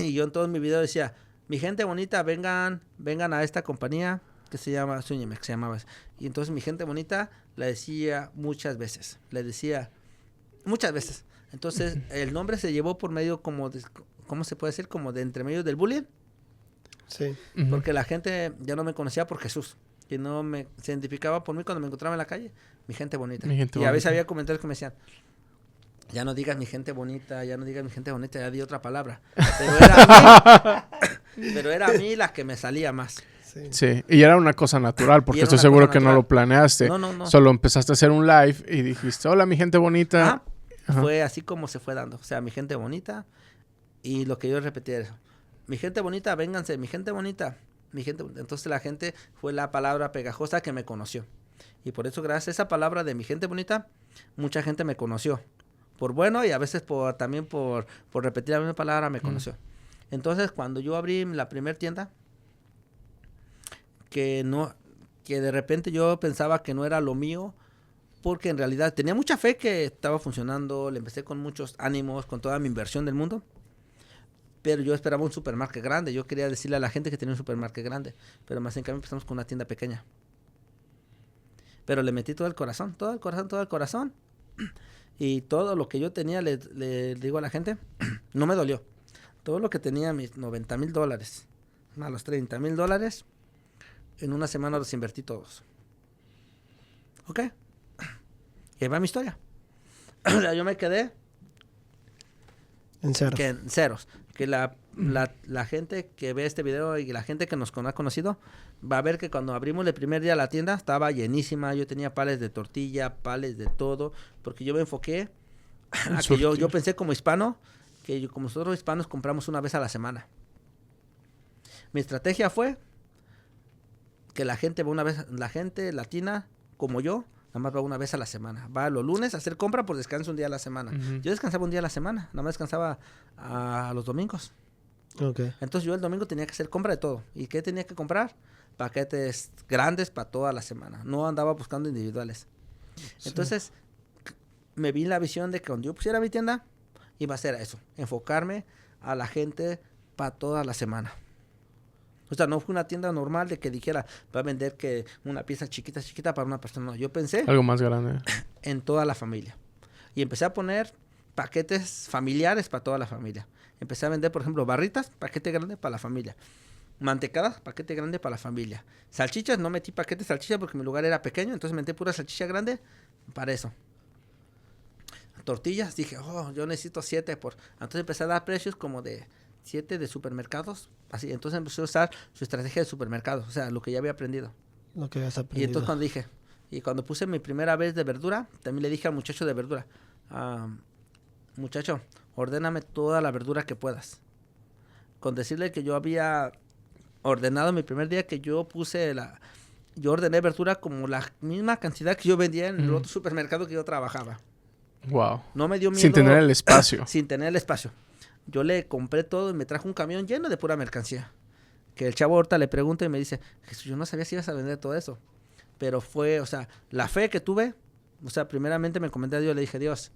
y yo en todos mis videos decía, mi gente bonita, vengan a esta compañía que se llama Suñemex, se llamaba. Y entonces mi gente bonita la decía muchas veces. Entonces el nombre se llevó por medio como de, ¿cómo se puede decir? Como de entre medio del bullying. Sí. Porque la gente ya no me conocía por Jesús. Que no se identificaba por mí cuando me encontraba en la calle. Mi gente bonita. A veces había comentarios que me decían, ya no digas mi gente bonita, ya di otra palabra. Pero era a mí la que me salía más. Sí, y era una cosa natural, porque estoy seguro que no lo planeaste. No. Solo empezaste a hacer un live y dijiste, hola, mi gente bonita. Ajá. Fue así como se fue dando. O sea, mi gente bonita. Y lo que yo repetía era, mi gente bonita, vénganse, mi gente bonita. Entonces la gente fue la palabra pegajosa que me conoció. Y por eso, gracias a esa palabra de mi gente bonita, mucha gente me conoció. Por bueno y a veces también por repetir la misma palabra me conoció. Entonces, cuando yo abrí la primera tienda, que de repente yo pensaba que no era lo mío, porque en realidad tenía mucha fe que estaba funcionando, le empecé con muchos ánimos, con toda mi inversión del mundo, pero yo esperaba un supermarket grande, yo quería decirle a la gente que tenía un supermarket grande, pero más en cambio empezamos con una tienda pequeña. Pero le metí todo el corazón, y todo lo que yo tenía, le digo a la gente, no me dolió. Todo lo que tenía, mis $90,000, más los $30,000, en una semana los invertí todos. ¿Ok? Y ahí va mi historia. O sea, yo me quedé en ceros. En ceros. Que la gente que ve este video y la gente que nos ha conocido va a ver que cuando abrimos el primer día la tienda estaba llenísima. Yo tenía pales de tortilla, pales de todo, porque yo me enfoqué a que yo pensé como hispano, que como nosotros hispanos compramos una vez a la semana. Mi estrategia fue que la gente latina como yo, nada más va una vez a la semana. Va los lunes a hacer compra por descanso un día a la semana. Yo descansaba un día a la semana, nada más descansaba a los domingos. Okay. Entonces yo el domingo tenía que hacer compra de todo. ¿Y qué tenía que comprar? Paquetes grandes para toda la semana. No andaba buscando individuales. Sí. Entonces me vi la visión de que cuando yo pusiera mi tienda, iba a ser eso, enfocarme a la gente para toda la semana. O sea, no fue una tienda normal de que dijera, va a vender que una pieza chiquita para una persona. No, yo pensé... algo más grande. En toda la familia. Y empecé a poner paquetes familiares para toda la familia. Empecé a vender, por ejemplo, barritas, paquete grande para la familia. Mantecadas, paquete grande para la familia. Salchichas, no metí paquete de salchicha porque mi lugar era pequeño, entonces metí pura salchicha grande para eso. Tortillas, dije, yo necesito 7 Entonces empecé a dar precios como de 7 de supermercados, así. Entonces empecé a usar su estrategia de supermercados, o sea, lo que ya había aprendido. Lo que habías aprendido. Y entonces cuando puse mi primera vez de verdura, también le dije al muchacho de verdura, muchacho, ordéname toda la verdura que puedas. Con decirle que yo había ordenado mi primer día que yo ordené verdura como la misma cantidad que yo vendía en el otro supermercado que yo trabajaba. Wow. No me dio miedo. Sin tener el espacio. Sin tener el espacio. yo le compré todo y me trajo un camión lleno de pura mercancía. Que el chavo ahorita le pregunta y me dice, Jesús, yo no sabía si ibas a vender todo eso. Pero fue, o sea, la fe que tuve, o sea, primeramente me comenté a Dios, le dije, Dios,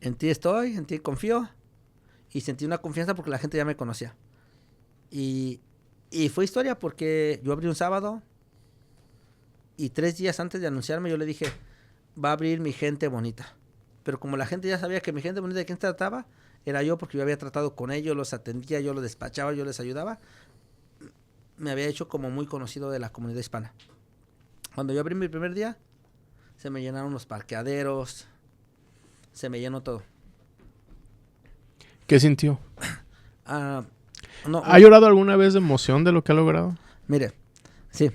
en ti estoy, en ti confío. Y sentí una confianza porque la gente ya me conocía. Y fue historia porque yo abrí un sábado y 3 días antes de anunciarme yo le dije, va a abrir mi gente bonita. Pero como la gente ya sabía que mi gente bonita de quién trataba, era yo porque yo había tratado con ellos, los atendía, yo los despachaba, yo les ayudaba. Me había hecho como muy conocido de la comunidad hispana. Cuando yo abrí mi primer día, se me llenaron los parqueaderos, se me llenó todo. ¿Qué sintió? No, ¿Ha llorado alguna vez de emoción de lo que ha logrado? Mire, sí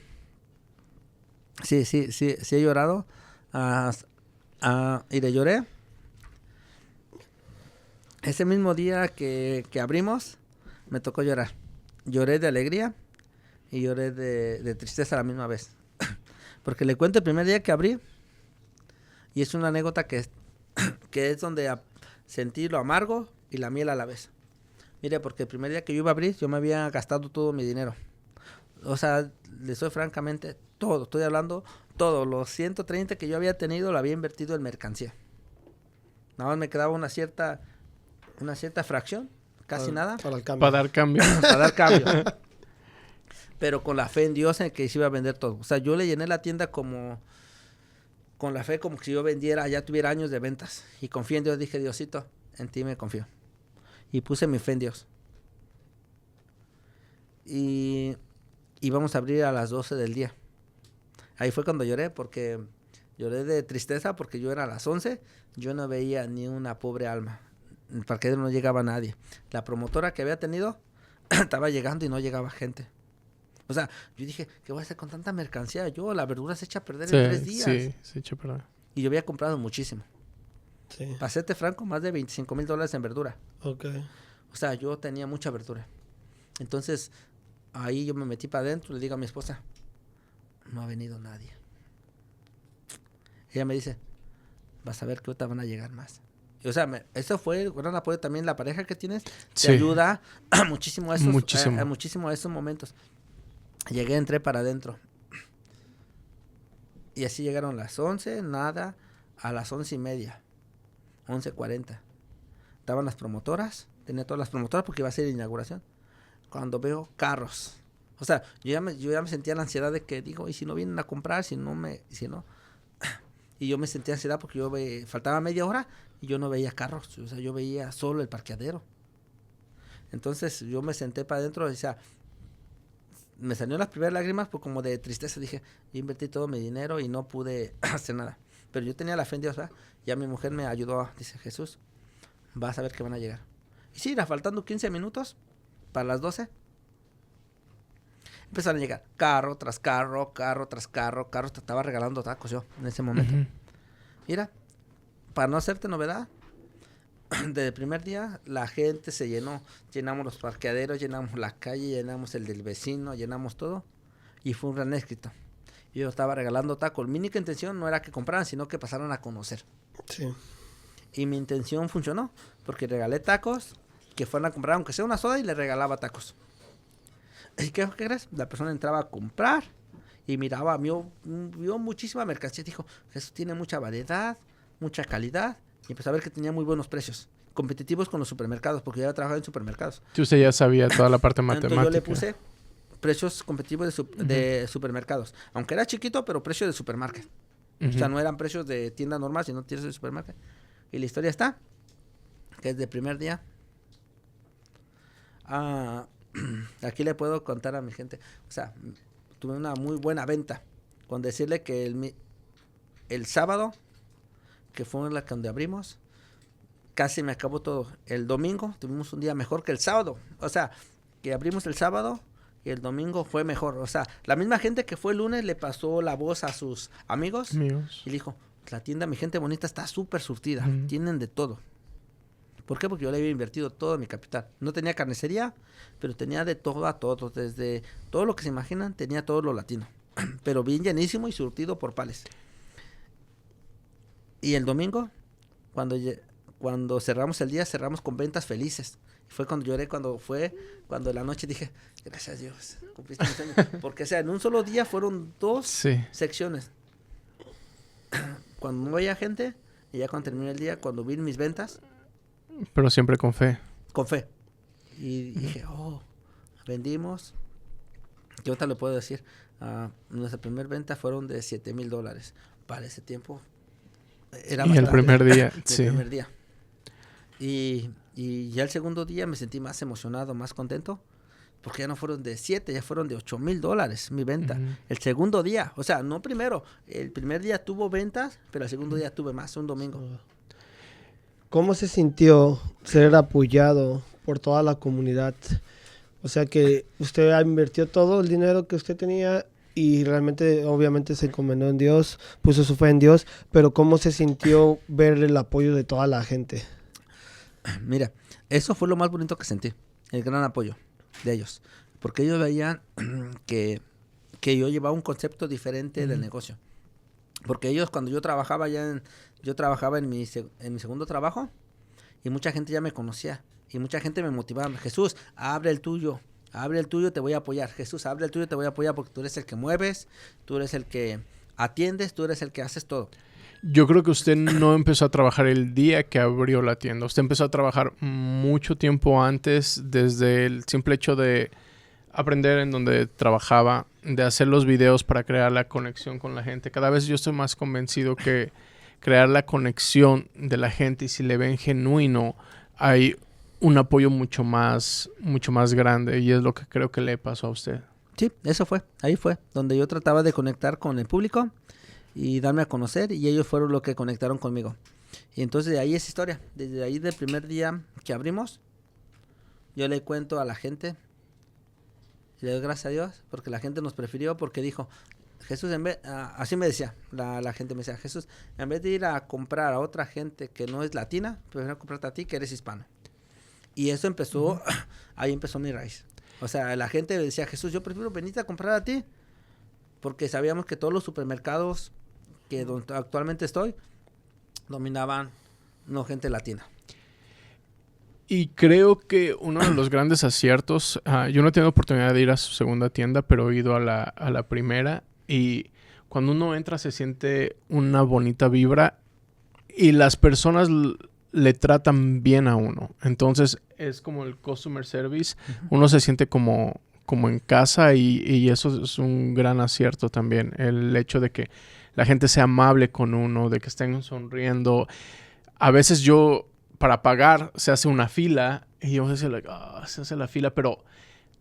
he llorado. Y le lloré. Ese mismo día que abrimos, me tocó llorar. Lloré de alegría y lloré de tristeza a la misma vez. Porque le cuento el primer día que abrí, y es una anécdota que es donde sentí lo amargo y la miel a la vez. Mire, porque el primer día que yo iba a abrir, yo me había gastado todo mi dinero. O sea, le soy francamente todo, estoy hablando todo. Los 130 que yo había tenido lo había invertido en mercancía. Nada más me quedaba una cierta fracción, casi nada. Para el cambio. Para dar cambio. Para dar cambio. Pero con la fe en Dios en que se iba a vender todo. O sea, yo le llené la tienda como con la fe como que si yo vendiera, ya tuviera años de ventas. Y confié en Dios, dije, Diosito, en ti me confío. Y puse mi fe en Dios. Y íbamos a abrir a las 12 del día. Ahí fue cuando lloré, porque lloré de tristeza, porque yo era a las 11, yo no veía ni una pobre alma. En el parqueadero no llegaba nadie. La promotora que había tenido estaba llegando y no llegaba gente. O sea, yo dije, ¿qué voy a hacer con tanta mercancía? La verdura se echa a perder en 3 días. Sí, se echa a perder. Y yo había comprado muchísimo. Sí. Para serte franco, más de $25,000 en verdura. Ok. O sea, yo tenía mucha verdura. Entonces, ahí yo me metí para adentro, le digo a mi esposa, no ha venido nadie. Ella me dice, vas a ver que ahorita van a llegar más. Y, o sea, eso fue gran apoyo también, la pareja que tienes, Sí. te ayuda muchísimo a esos, Muchísimo. a esos momentos. Llegué, entré para adentro. Y así llegaron las 11, nada, a las 11:30, 11:40. Estaban las promotoras, tenía todas las promotoras porque iba a ser la inauguración. Cuando veo carros, o sea, yo ya me sentía la ansiedad de que digo, ¿y si no vienen a comprar? Si no. Y yo me sentía ansiedad porque faltaba media hora y yo no veía carros, o sea, yo veía solo el parqueadero. Entonces yo me senté para adentro y decía, me salieron las primeras lágrimas por como de tristeza. Dije, yo invertí todo mi dinero y no pude hacer nada. Pero yo tenía la fe en Dios, ¿verdad? Ya mi mujer me ayudó, dice, Jesús, vas a ver que van a llegar. Y sí, era faltando 15 minutos para las 12. Empezaron a llegar carro tras carro, te estaba regalando tacos yo en ese momento. Uh-huh. Mira, para no hacerte novedad, desde el primer día la gente se llenó. Llenamos los parqueaderos, llenamos la calle, llenamos el del vecino, llenamos todo. Y fue un gran éxito. Yo estaba regalando tacos. Mi única intención no era que compraran, sino que pasaran a conocer. Sí. Y mi intención funcionó, porque regalé tacos, que fueran a comprar, aunque sea una soda, y le regalaba tacos. ¿Y qué crees? La persona entraba a comprar y miraba, vio muchísima mercancía. Dijo, Jesús tiene mucha variedad, mucha calidad. Y empezó a ver que tenía muy buenos precios, competitivos con los supermercados, porque yo había trabajado en supermercados. Usted ya sabía toda la parte matemática. Entonces yo le puse precios competitivos de supermercados. Aunque era chiquito, pero precios de supermarket. Uh-huh. O sea, no eran precios de tienda normal, sino precios de supermarket. Y la historia está, que desde el primer día, aquí le puedo contar a mi gente. O sea, tuve una muy buena venta. Con decirle que el sábado, que fue la donde abrimos, casi me acabó todo. El domingo tuvimos un día mejor que el sábado. O sea, que abrimos el sábado y el domingo fue mejor. O sea, la misma gente que fue el lunes le pasó la voz a sus amigos. Y le dijo, la tienda, mi gente bonita, está súper surtida. Uh-huh. Tienen de todo. ¿Por qué? Porque yo le había invertido todo mi capital. No tenía carnicería, pero tenía de todo a todo. Desde todo lo que se imaginan, tenía todo lo latino. Pero bien llenísimo y surtido por pales. Y el domingo, cuando cuando cerramos el día, cerramos con ventas felices. Fue cuando lloré, cuando en la noche dije, gracias a Dios, cumpliste mi sueño. Porque, o sea, en un solo día fueron 2 secciones. Cuando no había gente, y ya cuando terminé el día, cuando vi mis ventas. Pero siempre con fe. Con fe. Y dije, vendimos. Yo ahorita le puedo decir, nuestra primera venta fueron de $7,000. Para ese tiempo era bastante. El primer día, sí. El primer día. Y ya el segundo día me sentí más emocionado, más contento, porque ya no fueron de 7, ya fueron de $8,000 mi venta. El segundo día, o sea, no primero. El primer día tuvo ventas, pero el segundo día tuve más, un domingo. ¿Cómo se sintió ser apoyado por toda la comunidad? O sea que usted invirtió todo el dinero que usted tenía y realmente, obviamente, se encomendó en Dios, puso su fe en Dios, pero ¿cómo se sintió ver el apoyo de toda la gente? Mira, eso fue lo más bonito que sentí, el gran apoyo de ellos, porque ellos veían que yo llevaba un concepto diferente del negocio, porque ellos cuando yo trabajaba en mi segundo trabajo y mucha gente ya me conocía y mucha gente me motivaba, Jesús, abre el tuyo, te voy a apoyar, Jesús, abre el tuyo, te voy a apoyar porque tú eres el que mueves, tú eres el que atiendes, tú eres el que haces todo. Yo creo que usted no empezó a trabajar el día que abrió la tienda. Usted empezó a trabajar mucho tiempo antes, desde el simple hecho de aprender en donde trabajaba, de hacer los videos para crear la conexión con la gente. Cada vez yo estoy más convencido que crear la conexión de la gente, y si le ven genuino, hay un apoyo mucho más grande, y es lo que creo que le pasó a usted. Sí, eso fue. Ahí fue donde yo trataba de conectar con el público y darme a conocer, y ellos fueron los que conectaron conmigo. Y entonces de ahí es historia. Desde ahí, del primer día que abrimos, yo le cuento a la gente, le doy gracias a Dios, porque la gente nos prefirió, porque dijo, Jesús, así me decía, la gente me decía, Jesús, en vez de ir a comprar a otra gente que no es latina, prefiero comprarte a ti que eres hispano. Y eso empezó, ahí empezó mi raíz. O sea, la gente decía, Jesús, yo prefiero venirte a comprar a ti, porque sabíamos que todos los supermercados donde actualmente estoy, dominaban gente latina. Y creo que uno de los grandes aciertos, yo no he tenido oportunidad de ir a su segunda tienda, pero he ido a la primera, y cuando uno entra se siente una bonita vibra y las personas le tratan bien a uno. Entonces es como el customer service, uno se siente como en casa, y eso es un gran acierto también, el hecho de que la gente sea amable con uno, de que estén sonriendo. A veces para pagar, se hace una fila, y yo decía, se hace la fila, pero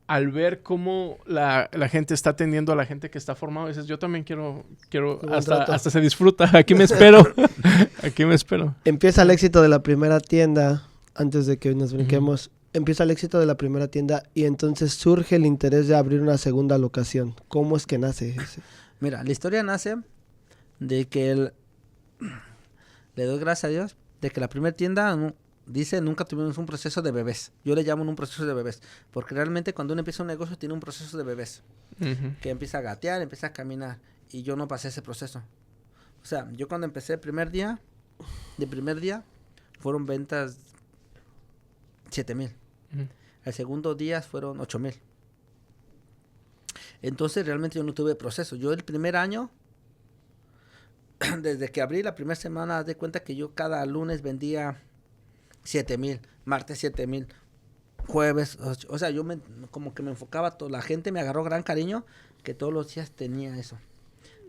al ver cómo la gente está atendiendo a la gente que está formada, dices, yo también quiero hasta se disfruta. Aquí me espero. Empieza el éxito de la primera tienda, antes de que nos brinquemos. Empieza el éxito de la primera tienda, y entonces surge el interés de abrir una segunda locación. ¿Cómo es que nace ese? Mira, la historia nace de que le doy gracias a Dios de que la primera tienda dice nunca tuvimos un proceso de bebés. Yo le llamo un proceso de bebés, porque realmente cuando uno empieza un negocio tiene un proceso de bebés, que empieza a gatear, empieza a caminar, y yo no pasé ese proceso. O sea, yo cuando empecé el primer día fueron ventas 7,000. El segundo día fueron 8,000. Entonces realmente yo no tuve proceso. Yo el primer año, desde que abrí la primera semana, haz de cuenta que yo cada lunes vendía 7,000, martes 7,000, jueves, o sea, yo como que me enfocaba todo. La gente me agarró gran cariño, que todos los días tenía eso.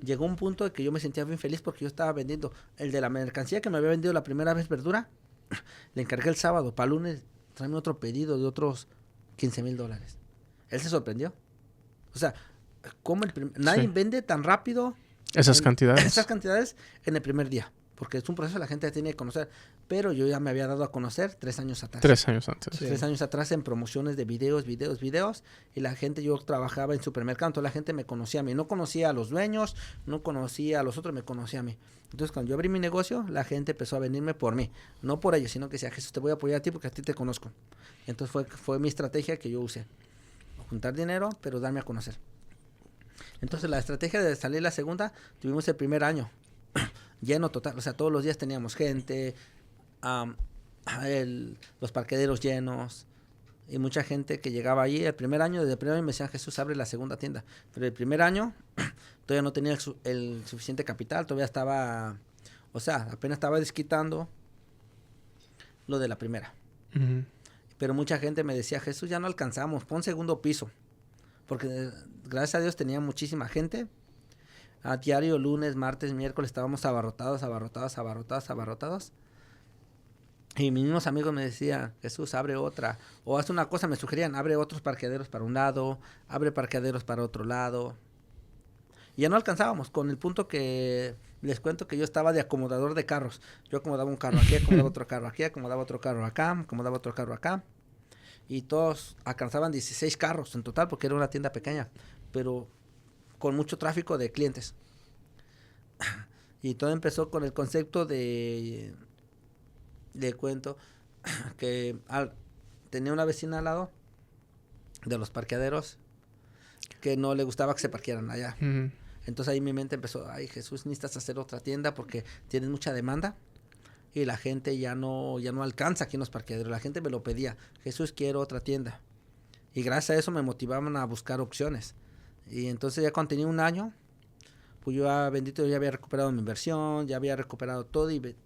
Llegó un punto de que yo me sentía bien feliz porque yo estaba vendiendo el de la mercancía que me había vendido la primera vez, verdura, le encargué el sábado, para el lunes tráeme otro pedido de otros $15,000. Él se sorprendió. O sea, ¿cómo nadie vende tan rápido esas cantidades en el primer día? Porque es un proceso, la gente tiene que conocer. Pero yo ya me había dado a conocer 3 años atrás. 3 años antes. Sí. 3 años atrás en promociones de videos. Y la gente, yo trabajaba en supermercado, entonces la gente me conocía a mí. No conocía a los dueños, no conocía a los otros, me conocía a mí. Entonces cuando yo abrí mi negocio, la gente empezó a venirme por mí. No por ellos, sino que decía, Jesús, te voy a apoyar a ti porque a ti te conozco. Entonces fue mi estrategia que yo usé. Juntar dinero, pero darme a conocer. Entonces la estrategia de salir la segunda, tuvimos el primer año lleno total, o sea, todos los días teníamos gente, los parqueaderos llenos. Y mucha gente que llegaba allí desde el primer año me decían, Jesús, abre la segunda tienda. Pero el primer año todavía no tenía el suficiente capital, todavía estaba, o sea, apenas estaba desquitando lo de la primera. Uh-huh. Pero mucha gente me decía, Jesús, ya no alcanzamos, pon segundo piso. Porque gracias a Dios tenía muchísima gente. A diario, lunes, martes, miércoles, estábamos abarrotados. Y mis mismos amigos me decían, Jesús, abre otra. O haz una cosa, me sugerían, abre otros parqueaderos para un lado, abre parqueaderos para otro lado. Y ya no alcanzábamos, con el punto que les cuento que yo estaba de acomodador de carros. Yo acomodaba un carro aquí, acomodaba otro carro aquí, acomodaba otro carro acá, acomodaba otro carro acá. Y todos alcanzaban 16 carros en total, porque era una tienda pequeña, pero con mucho tráfico de clientes. Y todo empezó con el concepto de... Le cuento que tenía una vecina al lado de los parqueaderos que no le gustaba que se parquearan allá. Uh-huh. Entonces ahí mi mente empezó, ay Jesús, necesitas hacer otra tienda porque tienes mucha demanda y la gente ya no alcanza aquí en los parqueaderos. La gente me lo pedía, Jesús, quiero otra tienda. Y gracias a eso me motivaban a buscar opciones. Y entonces ya cuando tenía un año, pues yo, bendito, ya había recuperado mi inversión, ya había recuperado todo y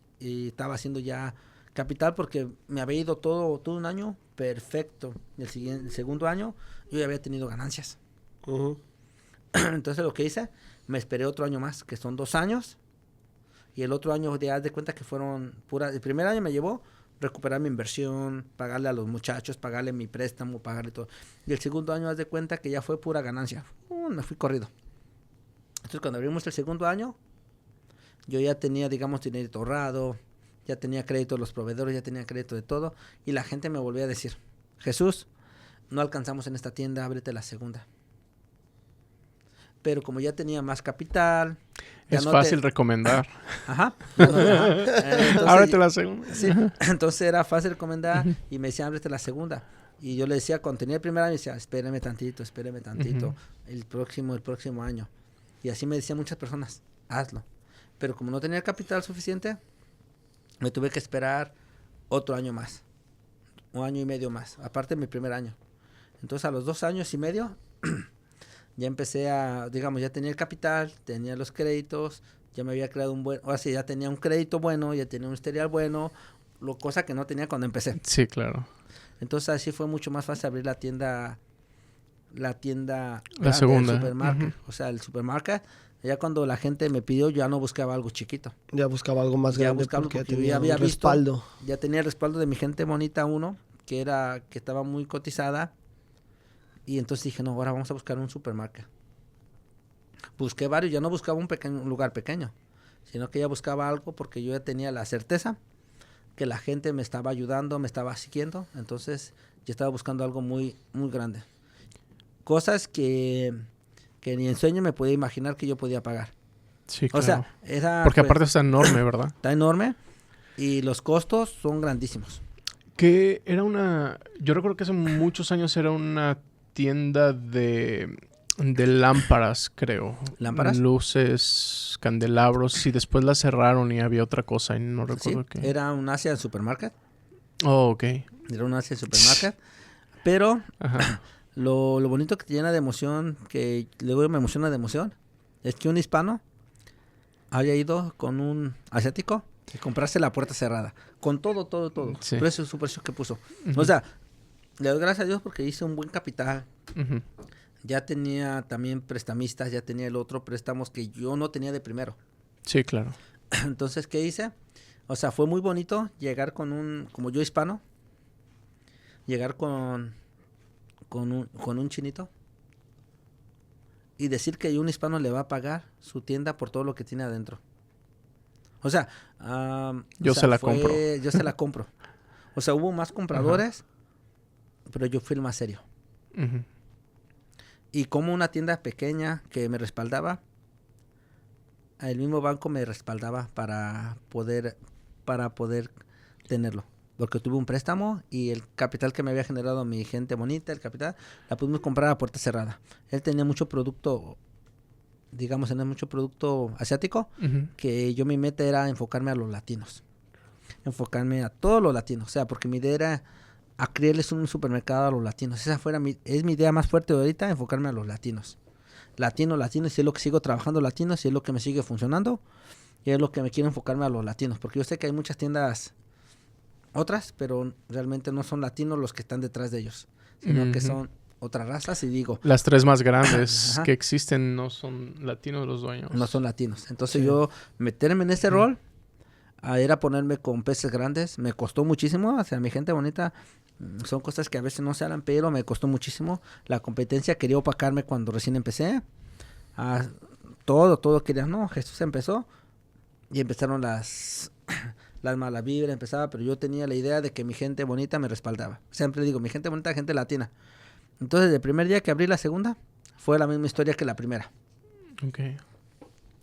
estaba haciendo ya capital porque me había ido todo un año perfecto. El segundo año yo ya había tenido ganancias. Uh-huh. Entonces lo que hice, me esperé otro año más, que son 2 años. Y el otro año, haz de cuenta que fueron el primer año me llevó recuperar mi inversión, pagarle a los muchachos, pagarle mi préstamo, pagarle todo. Y el segundo año, haz de cuenta que ya fue pura ganancia. Me fui corrido. Entonces cuando abrimos el segundo año, yo ya tenía, digamos, dinero ahorrado, ya tenía crédito de los proveedores, ya tenía crédito de todo. Y la gente me volvía a decir, Jesús, no alcanzamos en esta tienda, ábrete la segunda. Pero como ya tenía más capital... Es fácil recomendar. Ajá. Entonces, ábrete la segunda. Sí, entonces era fácil recomendar y me decían, ábrete la segunda. Y yo le decía, cuando tenía el primer año, decía, espéreme tantito, Uh-huh. el próximo año. Y así me decían muchas personas, hazlo. Pero como no tenía el capital suficiente, me tuve que esperar otro año más. 1 año y medio más, aparte de mi primer año. Entonces a los 2 años y medio, ya empecé ya tenía el capital, tenía los créditos, ya me había creado ya tenía un crédito bueno, ya tenía un historial bueno, cosa que no tenía cuando empecé. Sí, claro. Entonces así fue mucho más fácil abrir la segunda. El supermarket. Uh-huh. O sea, el supermarket, ya cuando la gente me pidió, ya no buscaba algo chiquito. Ya buscaba algo más grande porque ya había respaldo. Visto, ya tenía el respaldo de mi gente bonita que estaba muy cotizada. Y entonces dije, no, ahora vamos a buscar un supermarket. Busqué varios, ya no buscaba un lugar pequeño, sino que ya buscaba algo porque yo ya tenía la certeza que la gente me estaba ayudando, me estaba siguiendo. Entonces yo estaba buscando algo muy, muy grande. Cosas que ni en sueño me podía imaginar que yo podía pagar. Sí, claro. O sea, era... Porque aparte está enorme, ¿verdad? Está enorme y los costos son grandísimos. Que era yo recuerdo que hace muchos años era una tienda de lámparas, creo. ¿Lámparas? Luces, candelabros. Y después la cerraron y había otra cosa y no recuerdo qué. Era un Asia Supermarket. Oh, ok. Era un Asia Supermarket. Pero Ajá. lo bonito que te llena de emoción, que luego me emociona de emoción, es que un hispano haya ido con un asiático y comprarse la puerta cerrada. Con todo. Sí. Su precio que puso. Uh-huh. O sea, le doy gracias a Dios porque hice un buen capital. Uh-huh. Ya tenía también prestamistas, ya tenía el otro préstamos que yo no tenía de primero. Sí, claro. Entonces, ¿qué hice? O sea, fue muy bonito llegar como yo hispano, llegar con un chinito y decir que un hispano le va a pagar su tienda por todo lo que tiene adentro. O sea, yo se la compro. Yo se la compro. O sea, hubo más compradores, pero yo fui el más serio. Uh-huh. Y como una tienda pequeña que me respaldaba, el mismo banco me respaldaba para poder tenerlo. Porque tuve un préstamo y el capital que me había generado mi gente bonita, el capital, la pudimos comprar a puerta cerrada. Él tenía mucho producto, digamos, tenía mucho producto asiático, uh-huh. que mi meta era enfocarme a los latinos. enfocarme a todos los latinos. O sea, porque mi idea era a crearles un supermercado a los latinos. Es mi idea más fuerte de ahorita, enfocarme a los latinos. Latinos, y es lo que sigo trabajando latinos, y es lo que me sigue funcionando, y es lo que me quiero enfocarme a los latinos. Porque yo sé que hay muchas tiendas otras, pero realmente no son latinos los que están detrás de ellos, sino que son otras razas, y digo... Las 3 más grandes que existen no son latinos los dueños. No son latinos. Entonces yo meterme en ese rol era ponerme con peces grandes. Me costó muchísimo. O sea, mi gente bonita, son cosas que a veces no se hablan, pero me costó muchísimo. La competencia quería opacarme cuando recién empecé. Todo quería... No, Jesús empezó y empezaron las malas vibras, pero yo tenía la idea de que mi gente bonita me respaldaba. Siempre digo, mi gente bonita, gente latina. Entonces, el primer día que abrí la segunda, fue la misma historia que la primera. Okay.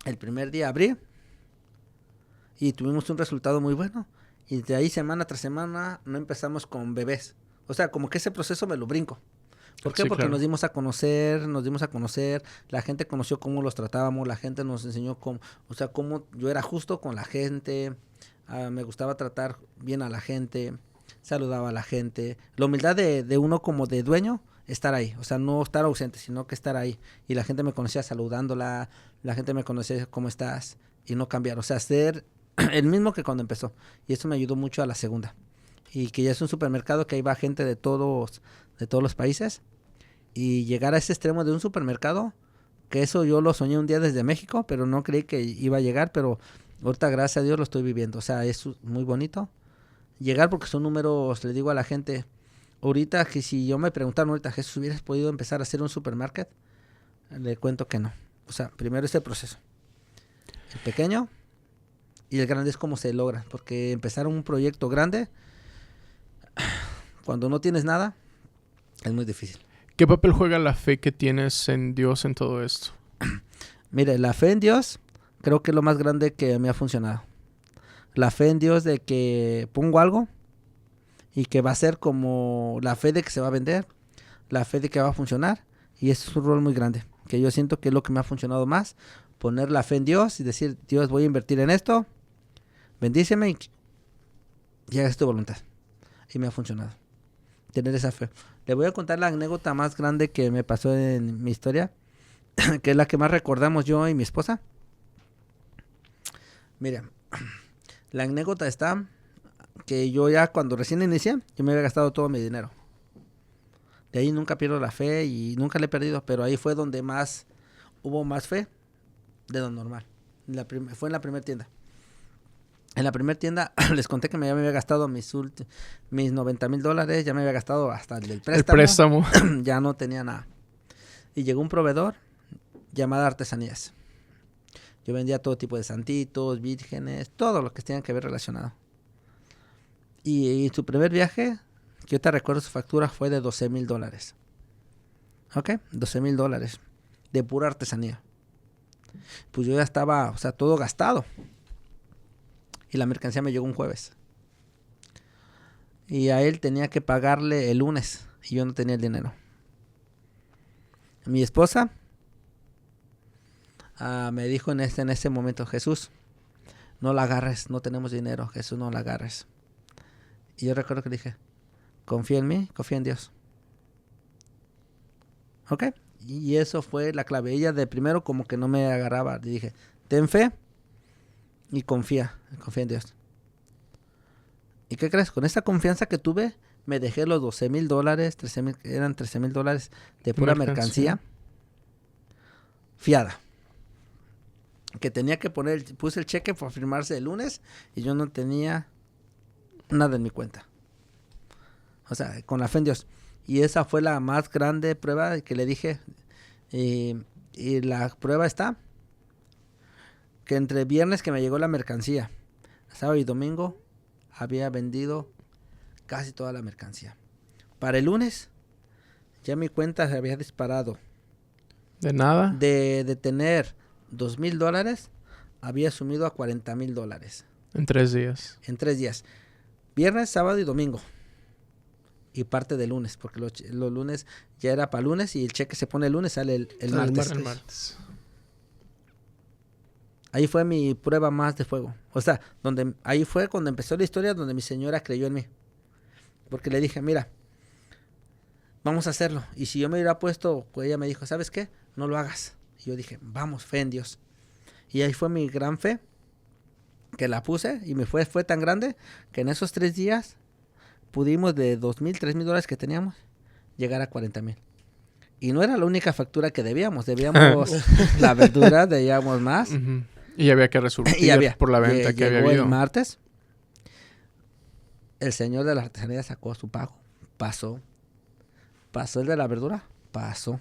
El primer día abrí y tuvimos un resultado muy bueno. Y de ahí, semana tras semana, no empezamos con bebés. O sea, como que ese proceso me lo brinco. ¿Por qué? Sí, Porque claro. nos dimos a conocer, la gente conoció cómo los tratábamos, la gente nos enseñó cómo yo era justo con la gente, me gustaba tratar bien a la gente, saludaba a la gente. La humildad de uno como de dueño, estar ahí, o sea, no estar ausente, sino que estar ahí. Y la gente me conocía saludándola, la gente me conocía cómo estás, y no cambiar, o sea, ser el mismo que cuando empezó. Y eso me ayudó mucho a la segunda. Y que ya es un supermercado que ahí va gente de todos los países. Y llegar a ese extremo de un supermercado, que eso yo lo soñé un día desde México, pero no creí que iba a llegar, pero ahorita gracias a Dios lo estoy viviendo. O sea, es muy bonito llegar, porque son números. Le digo a la gente, ahorita que si yo me preguntaron ahorita, Jesús, ¿hubieras podido empezar a hacer un supermarket? Le cuento que no. O sea, primero es el proceso. El pequeño y el grande es cómo se logra, porque empezar un proyecto grande, cuando no tienes nada, es muy difícil. ¿Qué papel juega la fe que tienes en Dios en todo esto? Mire, la fe en Dios creo que es lo más grande que me ha funcionado. La fe en Dios de que pongo algo y que va a ser como la fe de que se va a vender, la fe de que va a funcionar, y eso es un rol muy grande, que yo siento que es lo que me ha funcionado más, poner la fe en Dios y decir, Dios, voy a invertir en esto, bendíceme y hagas tu voluntad. Y me ha funcionado tener esa fe. Le voy a contar la anécdota más grande que me pasó en mi historia, que es la que más recordamos yo y mi esposa. Mira, la anécdota está que yo ya cuando recién inicié, yo me había gastado todo mi dinero. De ahí nunca pierdo la fe y nunca la he perdido, pero ahí fue donde hubo más fe de lo normal. Fue en la primera tienda. En la primera tienda les conté que ya me había gastado mis $90,000, ya me había gastado hasta el préstamo. Ya no tenía nada. Y llegó un proveedor llamado Artesanías. Yo vendía todo tipo de santitos, vírgenes, todo lo que tenga que ver relacionado. Y su primer viaje, que yo te recuerdo, su factura fue de $12,000. ¿Ok? $12,000 de pura artesanía. Pues yo ya estaba, o sea, todo gastado. Y la mercancía me llegó un jueves. Y a él tenía que pagarle el lunes. Y yo no tenía el dinero. Mi esposa me dijo en ese momento, Jesús, no la agarres, no tenemos dinero, Jesús, no la agarres. Y yo recuerdo que dije, confía en mí, confía en Dios. ¿Ok? Y eso fue la clave. Ella de primero como que no me agarraba. Le dije, ten fe y confía en Dios. ¿Y qué crees? Con esa confianza que tuve, me dejé los $12,000, eran $13,000 de pura mercancía fiada. Que tenía que puse el cheque para firmarse el lunes y yo no tenía nada en mi cuenta. O sea, con la fe en Dios. Y esa fue la más grande prueba que le dije. Y la prueba está que entre viernes que me llegó la mercancía, sábado y domingo, había vendido casi toda la mercancía. Para el lunes, ya mi cuenta se había disparado. ¿De nada? De tener $2,000, había subido a $40,000. En 3 días. En 3 días. Viernes, sábado y domingo. Y parte de lunes, porque los lunes ya era para lunes y el cheque se pone el lunes, sale el martes. El martes. Ahí fue mi prueba más de fuego. O sea, ahí fue cuando empezó la historia donde mi señora creyó en mí. Porque le dije, mira, vamos a hacerlo. Y si yo me hubiera puesto, pues ella me dijo, ¿sabes qué? No lo hagas. Y yo dije, vamos, fe en Dios. Y ahí fue mi gran fe, que la puse y fue tan grande que en esos 3 días pudimos de $2,000, $3,000 que teníamos llegar a 40,000. Y no era la única factura que debíamos la verdura, debíamos más. Uh-huh. Y había que resurgir por la venta que había habido. El martes, el señor de la artesanía sacó su pago, pasó el de la verdura, pasó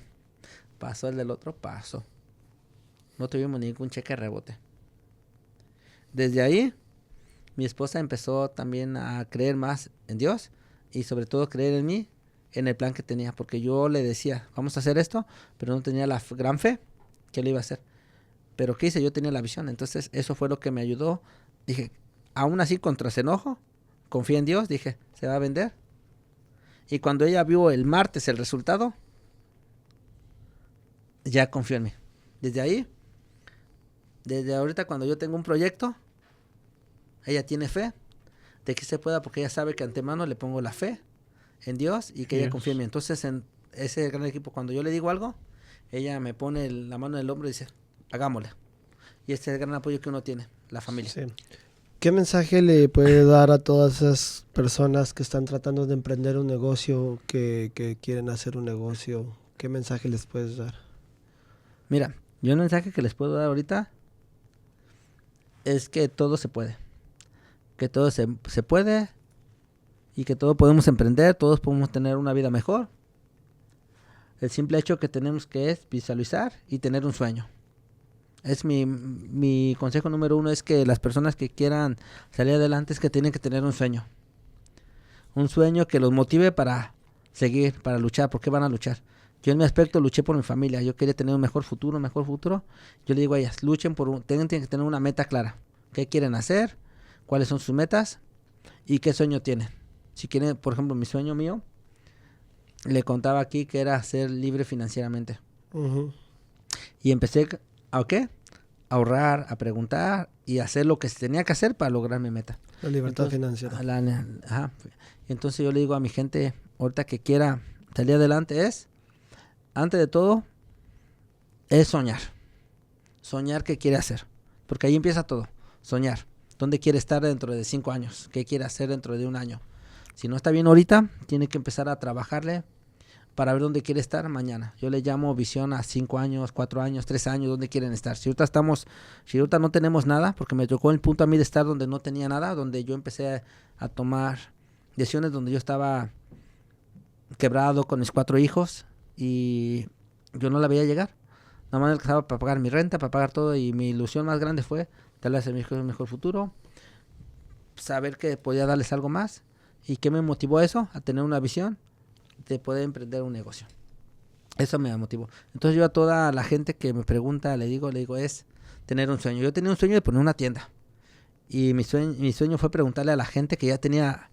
el del otro, pasó. No tuvimos ningún cheque de rebote. Desde ahí, mi esposa empezó también a creer más en Dios y sobre todo creer en mí, en el plan que tenía. Porque yo le decía, vamos a hacer esto, pero no tenía la gran fe que lo iba a hacer. Pero ¿qué hice? Yo tenía la visión. Entonces, eso fue lo que me ayudó. Dije, aún así, contra ese enojo, confié en Dios. Dije, se va a vender. Y cuando ella vio el martes el resultado, ya confió en mí. Desde ahí, desde ahorita cuando yo tengo un proyecto, ella tiene fe de que se pueda, porque ella sabe que antemano le pongo la fe en Dios y que ella confía en mí. Entonces, en ese gran equipo, cuando yo le digo algo, ella me pone la mano en el hombro y dice, hagámosle. Y este es el gran apoyo que uno tiene, la familia. Sí. ¿Qué mensaje le puede dar a todas esas personas que están tratando de emprender un negocio, que quieren hacer un negocio? ¿Qué mensaje les puedes dar? Mira, yo el mensaje que les puedo dar ahorita es que todo se puede. Que todo se puede y que todos podemos emprender, todos podemos tener una vida mejor. El simple hecho que tenemos que es visualizar y tener un sueño. Es mi consejo número 1, es que las personas que quieran salir adelante es que tienen que tener un sueño. Un sueño que los motive para seguir, para luchar. ¿Por qué van a luchar? Yo en mi aspecto luché por mi familia. Yo quería tener un mejor futuro. Yo le digo a ellas, luchen tienen que tener una meta clara. ¿Qué quieren hacer? ¿Cuáles son sus metas? ¿Y qué sueño tienen? Si quieren, por ejemplo, mi sueño mío, le contaba aquí que era ser libre financieramente. Uh-huh. Y empecé a ahorrar, a preguntar y hacer lo que se tenía que hacer para lograr mi meta. La libertad financiera. Entonces yo le digo a mi gente, ahorita que quiera salir adelante antes de todo, es soñar. Soñar qué quiere hacer. Porque ahí empieza todo. Soñar. ¿Dónde quiere estar dentro de 5 años? ¿Qué quiere hacer dentro de 1 año? Si no está bien ahorita, tiene que empezar a trabajarle para ver dónde quiere estar mañana. Yo le llamo visión a 5 años, 4 años, 3 años, dónde quieren estar. Si ahorita no tenemos nada, porque me tocó el punto a mí de estar donde no tenía nada, donde yo empecé a tomar decisiones, donde yo estaba quebrado con mis 4 hijos y yo no la veía llegar. Nada más alcanzaba para pagar mi renta, para pagar todo, y mi ilusión más grande fue darles a mis hijos un mejor futuro, saber que podía darles algo más. ¿Y qué me motivó a eso? A tener una visión de poder emprender un negocio. Eso me motivó. Entonces yo a toda la gente que me pregunta, le digo es tener un sueño. Yo tenía un sueño de poner una tienda. Y mi sueño fue preguntarle a la gente que ya tenía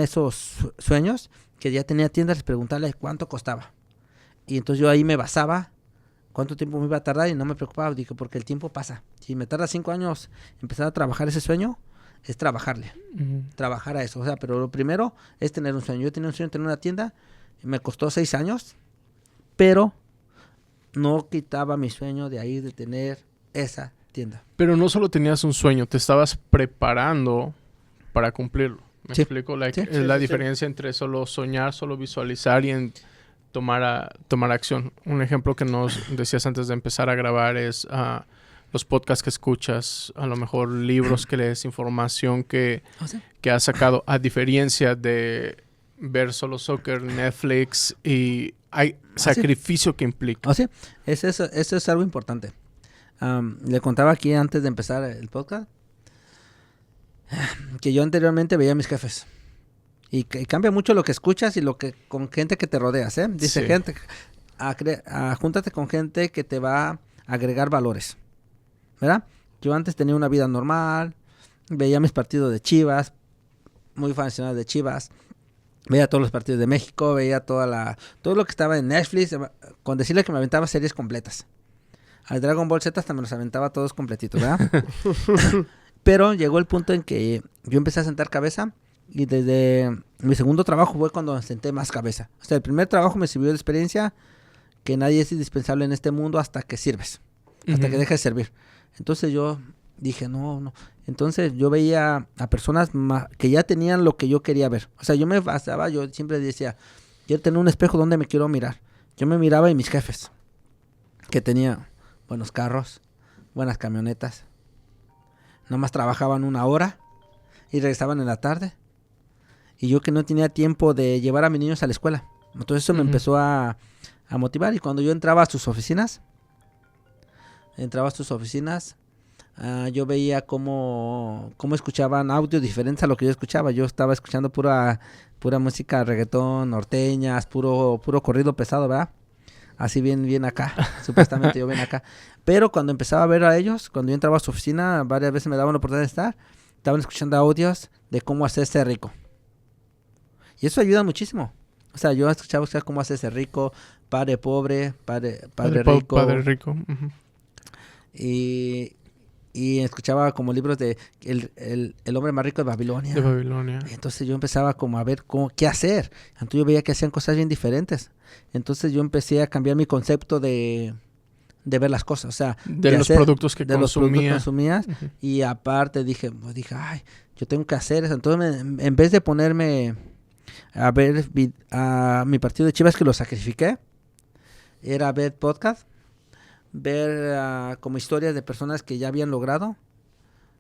esos sueños, que ya tenía tiendas, preguntarle cuánto costaba. Y entonces yo ahí me basaba cuánto tiempo me iba a tardar y no me preocupaba. Dije, porque el tiempo pasa. Si me tarda 5 años empezar a trabajar ese sueño, es trabajarle. Uh-huh. Trabajar a eso. O sea, pero lo primero es tener un sueño. Yo tenía un sueño de tener una tienda. Me costó 6 años. Pero no quitaba mi sueño de ahí de tener esa tienda. Pero no solo tenías un sueño, te estabas preparando para cumplirlo. ¿Me explico? La diferencia entre solo soñar, solo visualizar y en tomar acción. Un ejemplo que nos decías antes de empezar a grabar es los podcasts que escuchas, a lo mejor libros que lees, información que has sacado, a diferencia de ver solo soccer, Netflix, y hay sacrificio que implica. Eso es algo importante. Le contaba aquí antes de empezar el podcast que yo anteriormente veía a mis jefes. Y cambia mucho lo que escuchas y con gente que te rodeas, ¿eh? Dice gente, júntate con gente que te va a agregar valores, ¿verdad? Yo antes tenía una vida normal, veía mis partidos de Chivas, muy fascinado de Chivas, veía todos los partidos de México, veía todo lo que estaba en Netflix, con decirle que me aventaba series completas. Al Dragon Ball Z hasta me los aventaba todos completitos, ¿verdad? Pero llegó el punto en que yo empecé a sentar cabeza y desde mi segundo trabajo fue cuando senté más cabeza. O sea, el primer trabajo me sirvió de experiencia que nadie es indispensable en este mundo hasta que sirves, hasta que dejas de servir. Entonces yo dije, no. Entonces yo veía a personas que ya tenían lo que yo quería ver. O sea, yo me basaba, yo siempre decía, quiero tener un espejo donde me quiero mirar. Yo me miraba en mis jefes, que tenían buenos carros, buenas camionetas. Nomás trabajaban 1 hora y regresaban en la tarde. Y yo que no tenía tiempo de llevar a mis niños a la escuela. Entonces eso me empezó a motivar. Y cuando yo entraba a sus oficinas, yo veía cómo escuchaban audios diferentes a lo que yo escuchaba. Yo estaba escuchando pura música, reggaetón, norteñas, puro corrido pesado, ¿verdad? Así bien acá, supuestamente yo bien acá. Pero cuando empezaba a ver a ellos, cuando yo entraba a su oficina, varias veces me daban la oportunidad de estar, estaban escuchando audios de cómo hacerse rico. Y eso ayuda muchísimo. O sea, yo escuchaba cómo hacerse rico, padre pobre, padre rico. Padre rico. Y escuchaba como libros de el hombre más rico de Babilonia. De Babilonia. Entonces yo empezaba como a ver qué hacer. Entonces yo veía que hacían cosas bien diferentes. Entonces yo empecé a cambiar mi concepto de ver las cosas. O sea, de los productos que consumías. Y aparte dije, ay, yo tengo que hacer eso. Entonces en vez de ponerme a ver a mi partido de Chivas, que lo sacrifiqué, era ver podcast, ver como historias de personas que ya habían logrado.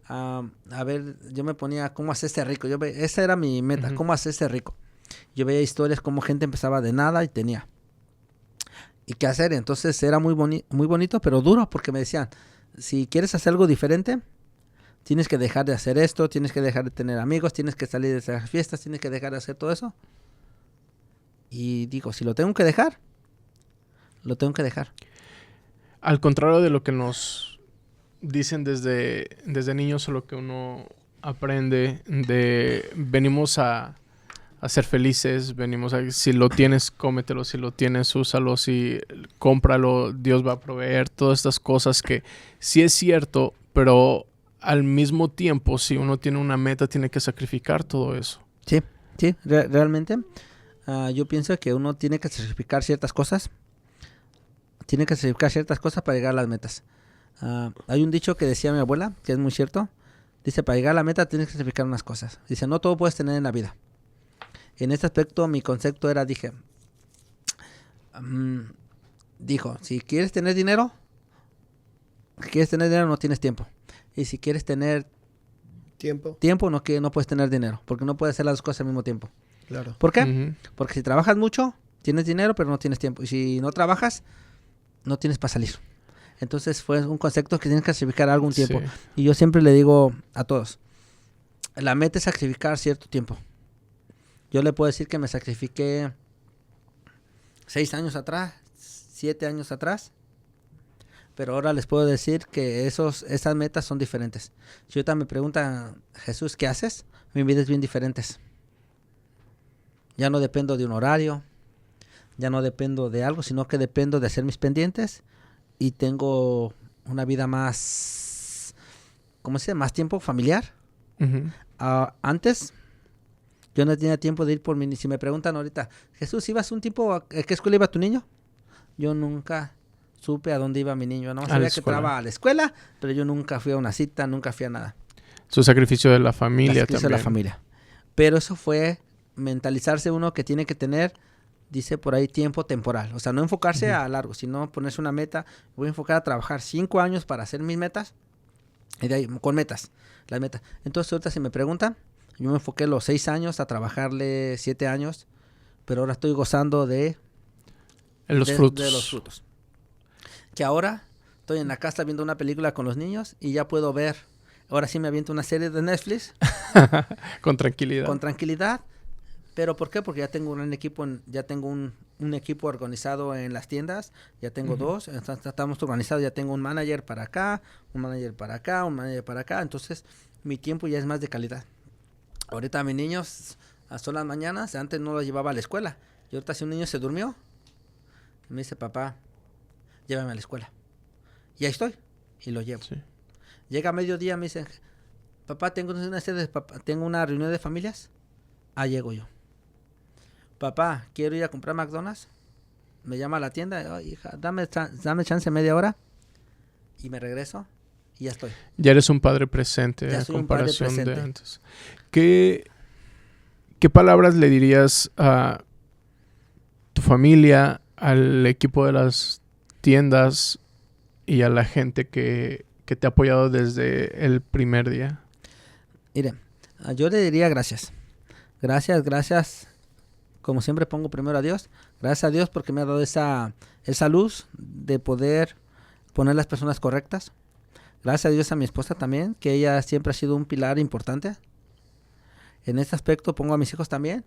A ver, yo me ponía cómo hacerse rico. Esa era mi meta, cómo hacerse rico. Yo veía historias como gente empezaba de nada y tenía. ¿Y qué hacer? Entonces era muy bonito, pero duro, porque me decían, si quieres hacer algo diferente, tienes que dejar de hacer esto, tienes que dejar de tener amigos, tienes que salir de esas fiestas, tienes que dejar de hacer todo eso. Y digo, si lo tengo que dejar, lo tengo que dejar. Al contrario de lo que nos dicen desde niños o lo que uno aprende, venimos a ser felices, venimos a, si lo tienes, cómetelo, si lo tienes, úsalo, si cómpralo, Dios va a proveer, todas estas cosas que sí es cierto, pero al mismo tiempo, si uno tiene una meta, tiene que sacrificar todo eso. Sí, realmente yo pienso que uno tiene que sacrificar ciertas cosas. Tiene que sacrificar ciertas cosas para llegar a las metas. Hay un dicho que decía mi abuela, que es muy cierto. Dice, para llegar a la meta tienes que sacrificar unas cosas. Dice, no todo puedes tener en la vida. En este aspecto, mi concepto era, dijo, si quieres tener dinero, no tienes tiempo. Y si quieres tener tiempo no puedes tener dinero, porque no puedes hacer las dos cosas al mismo tiempo. Claro. ¿Por qué? Porque si trabajas mucho, tienes dinero, pero no tienes tiempo. Y si no trabajas, no tienes para salir. Entonces fue un concepto que tienes que sacrificar algún tiempo. Sí. Y yo siempre le digo a todos, la meta es sacrificar cierto tiempo. Yo le puedo decir que me sacrifiqué 6 años atrás, 7 años atrás, pero ahora les puedo decir que esas metas son diferentes. Si ahorita me preguntan, Jesús, ¿qué haces? Mi vida es bien diferente. Ya no dependo de un horario, ya no dependo de algo, sino que dependo de hacer mis pendientes y tengo una vida más, ¿cómo se dice? Más tiempo familiar. Antes yo no tenía tiempo de ir por si me preguntan ahorita, Jesús, ¿ibas un tiempo a qué escuela iba tu niño? Yo nunca supe a dónde iba mi niño. No sabía que entraba a la escuela, pero yo nunca fui a una cita, nunca fui a nada. Su sacrificio de la familia también. De la familia. Pero eso fue mentalizarse uno que tiene que tener, dice por ahí, tiempo temporal. O sea, no enfocarse a largo, sino ponerse una meta. Voy a enfocar a trabajar 5 años para hacer mis metas. Y de ahí, con metas, las metas. Entonces, ahorita si me preguntan, yo me enfoqué los 6 años a trabajarle 7 años, pero ahora estoy gozando de los frutos. Que ahora estoy en la casa viendo una película con los niños y ya puedo ver. Ahora sí me aviento una serie de Netflix. Con tranquilidad. Con tranquilidad. ¿Pero por qué? Porque ya tengo un equipo, un equipo organizado en las tiendas. Ya tengo 2. Estamos organizados. Ya tengo un manager para acá, un manager para acá, un manager para acá. Entonces, mi tiempo ya es más de calidad. Ahorita mis niños, son las mañanas. Antes no los llevaba a la escuela. Y ahorita si un niño se durmió, me dice, papá, llévame a la escuela. Y ahí estoy. Y lo llevo. Sí. Llega a mediodía, me dicen, papá, tengo una reunión de familias. Llego yo. Papá, quiero ir a comprar McDonald's. Me llama a la tienda. Oh, hija, dame chance media hora. Y me regreso. Y ya estoy. Ya eres un padre presente Ya a soy un padre comparación de presente. antes. ¿Qué palabras le dirías a tu familia, al equipo de las tiendas y a la gente que te ha apoyado desde el primer día? Mire, yo le diría gracias. Gracias. Como siempre pongo primero a Dios. Gracias a Dios porque me ha dado esa luz de poder poner las personas correctas. Gracias a Dios a mi esposa también, que ella siempre ha sido un pilar importante. En este aspecto pongo a mis hijos también,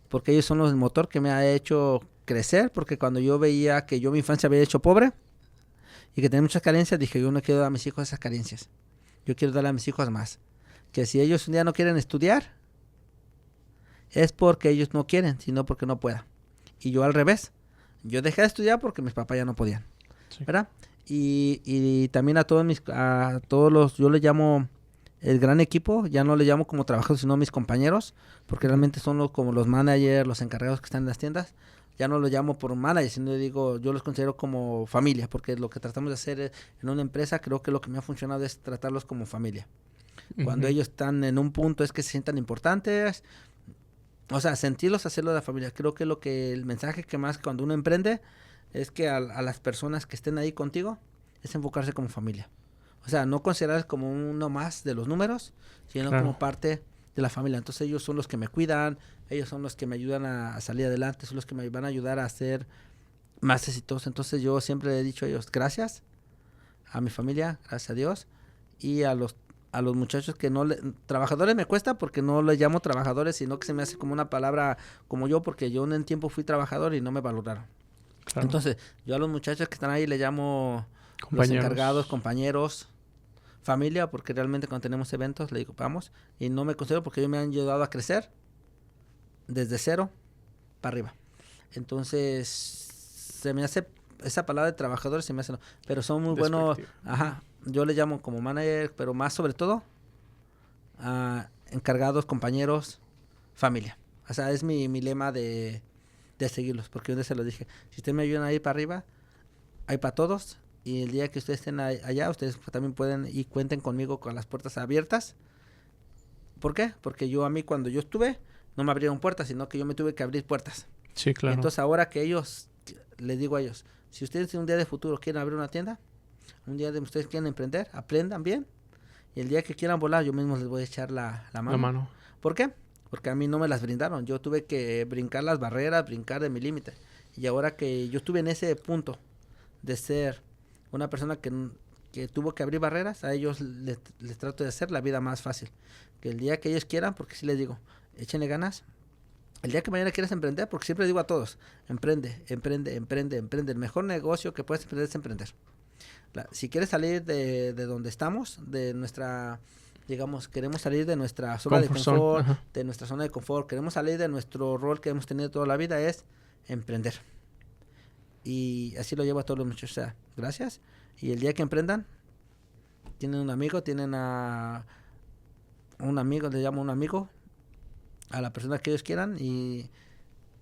porque ellos son el motor que me ha hecho crecer, porque cuando yo veía que yo mi infancia había hecho pobre y que tenía muchas carencias, dije, yo no quiero dar a mis hijos esas carencias. Yo quiero darle a mis hijos más. Que si ellos un día no quieren estudiar, es porque ellos no quieren, sino porque no puedan. Y yo al revés. Yo dejé de estudiar porque mis papás ya no podían. Sí. ¿Verdad? Y también a todos los, yo les llamo el gran equipo, ya no le llamo como trabajadores, sino mis compañeros, porque realmente son como los managers, los encargados que están en las tiendas. Ya no los llamo por managers, sino yo los considero como familia, porque lo que tratamos de hacer en una empresa, creo que lo que me ha funcionado es tratarlos como familia. Cuando ellos están en un punto es que se sientan importantes. O sea, sentirlos hacerlo de la familia. Creo que el mensaje que más cuando uno emprende es que a las personas que estén ahí contigo es enfocarse como familia. O sea, no considerarles como uno más de los números, sino como parte de la familia. Entonces ellos son los que me cuidan, ellos son los que me ayudan a salir adelante, son los que me van a ayudar a ser más exitoso. Entonces yo siempre le he dicho a ellos gracias, a mi familia, gracias a Dios, y a los muchachos que trabajadores me cuesta porque no les llamo trabajadores, sino que se me hace como una palabra como yo, porque yo en un tiempo fui trabajador y no me valoraron. Claro. Entonces, yo a los muchachos que están ahí les llamo los encargados, compañeros, familia, porque realmente cuando tenemos eventos le digo, vamos, y no me considero porque ellos me han ayudado a crecer desde cero para arriba. Entonces, se me hace, esa palabra de trabajadores se me hace, pero son muy buenos, yo les llamo como manager, pero más sobre todo encargados, compañeros, familia. O sea, es mi lema de seguirlos, porque yo se lo dije, si ustedes me ayudan a ir para arriba, hay para todos, y el día que ustedes estén allá, ustedes también pueden y cuenten conmigo con las puertas abiertas. ¿Por qué? Porque cuando yo estuve, no me abrieron puertas, sino que yo me tuve que abrir puertas. Sí, claro. Entonces ahora que les digo a ellos, si ustedes un día de futuro quieren abrir una tienda, un día de ustedes quieren emprender, aprendan bien, y el día que quieran volar, yo mismo les voy a echar la mano. ¿Por qué? Porque a mí no me las brindaron, yo tuve que brincar las barreras, brincar de mi límite, y ahora que yo estuve en ese punto de ser una persona que tuvo que abrir barreras, a ellos les trato de hacer la vida más fácil, que el día que ellos quieran, porque sí les digo, échenle ganas, el día que mañana quieras emprender, porque siempre digo a todos, emprende, el mejor negocio que puedes emprender es emprender. Si quieres salir de donde estamos, de nuestra, digamos, queremos salir de nuestra zona de confort, de nuestra zona de confort, queremos salir de nuestro rol que hemos tenido toda la vida, es emprender. Y así lo llevo a todos los muchachos. O sea, gracias. Y el día que emprendan, tienen un amigo, les llamo un amigo, a la persona que ellos quieran y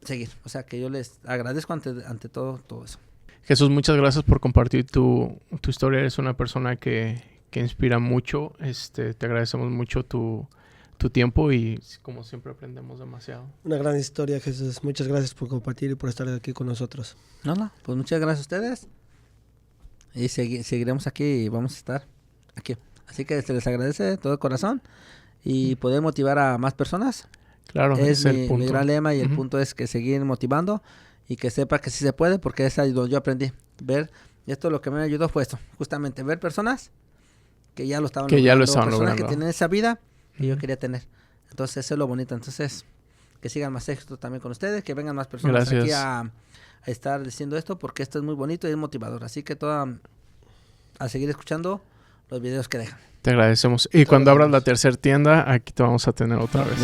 seguir. O sea, que yo les agradezco ante todo eso. Jesús, muchas gracias por compartir tu historia. Eres una persona que inspira mucho. Te agradecemos mucho tu tiempo y como siempre aprendemos demasiado. Una gran historia, Jesús. Muchas gracias por compartir y por estar aquí con nosotros. Pues muchas gracias a ustedes. Y seguiremos aquí y vamos a estar aquí. Así que se les agradece de todo corazón y poder motivar a más personas. Claro, es mi gran lema y el punto es que seguir motivando y que sepa que sí se puede, porque es ahí donde yo aprendí. Y esto lo que me ayudó fue esto, justamente ver personas que ya lo estaban logrando, personas que tienen esa vida que yo quería tener. Entonces eso es lo bonito. Entonces que sigan más éxito también con ustedes, que vengan más personas aquí a estar diciendo esto, porque esto es muy bonito y es motivador. Así que a seguir escuchando los videos que dejan. Te agradecemos. Y cuando abras la tercera tienda, aquí te vamos a tener otra vez.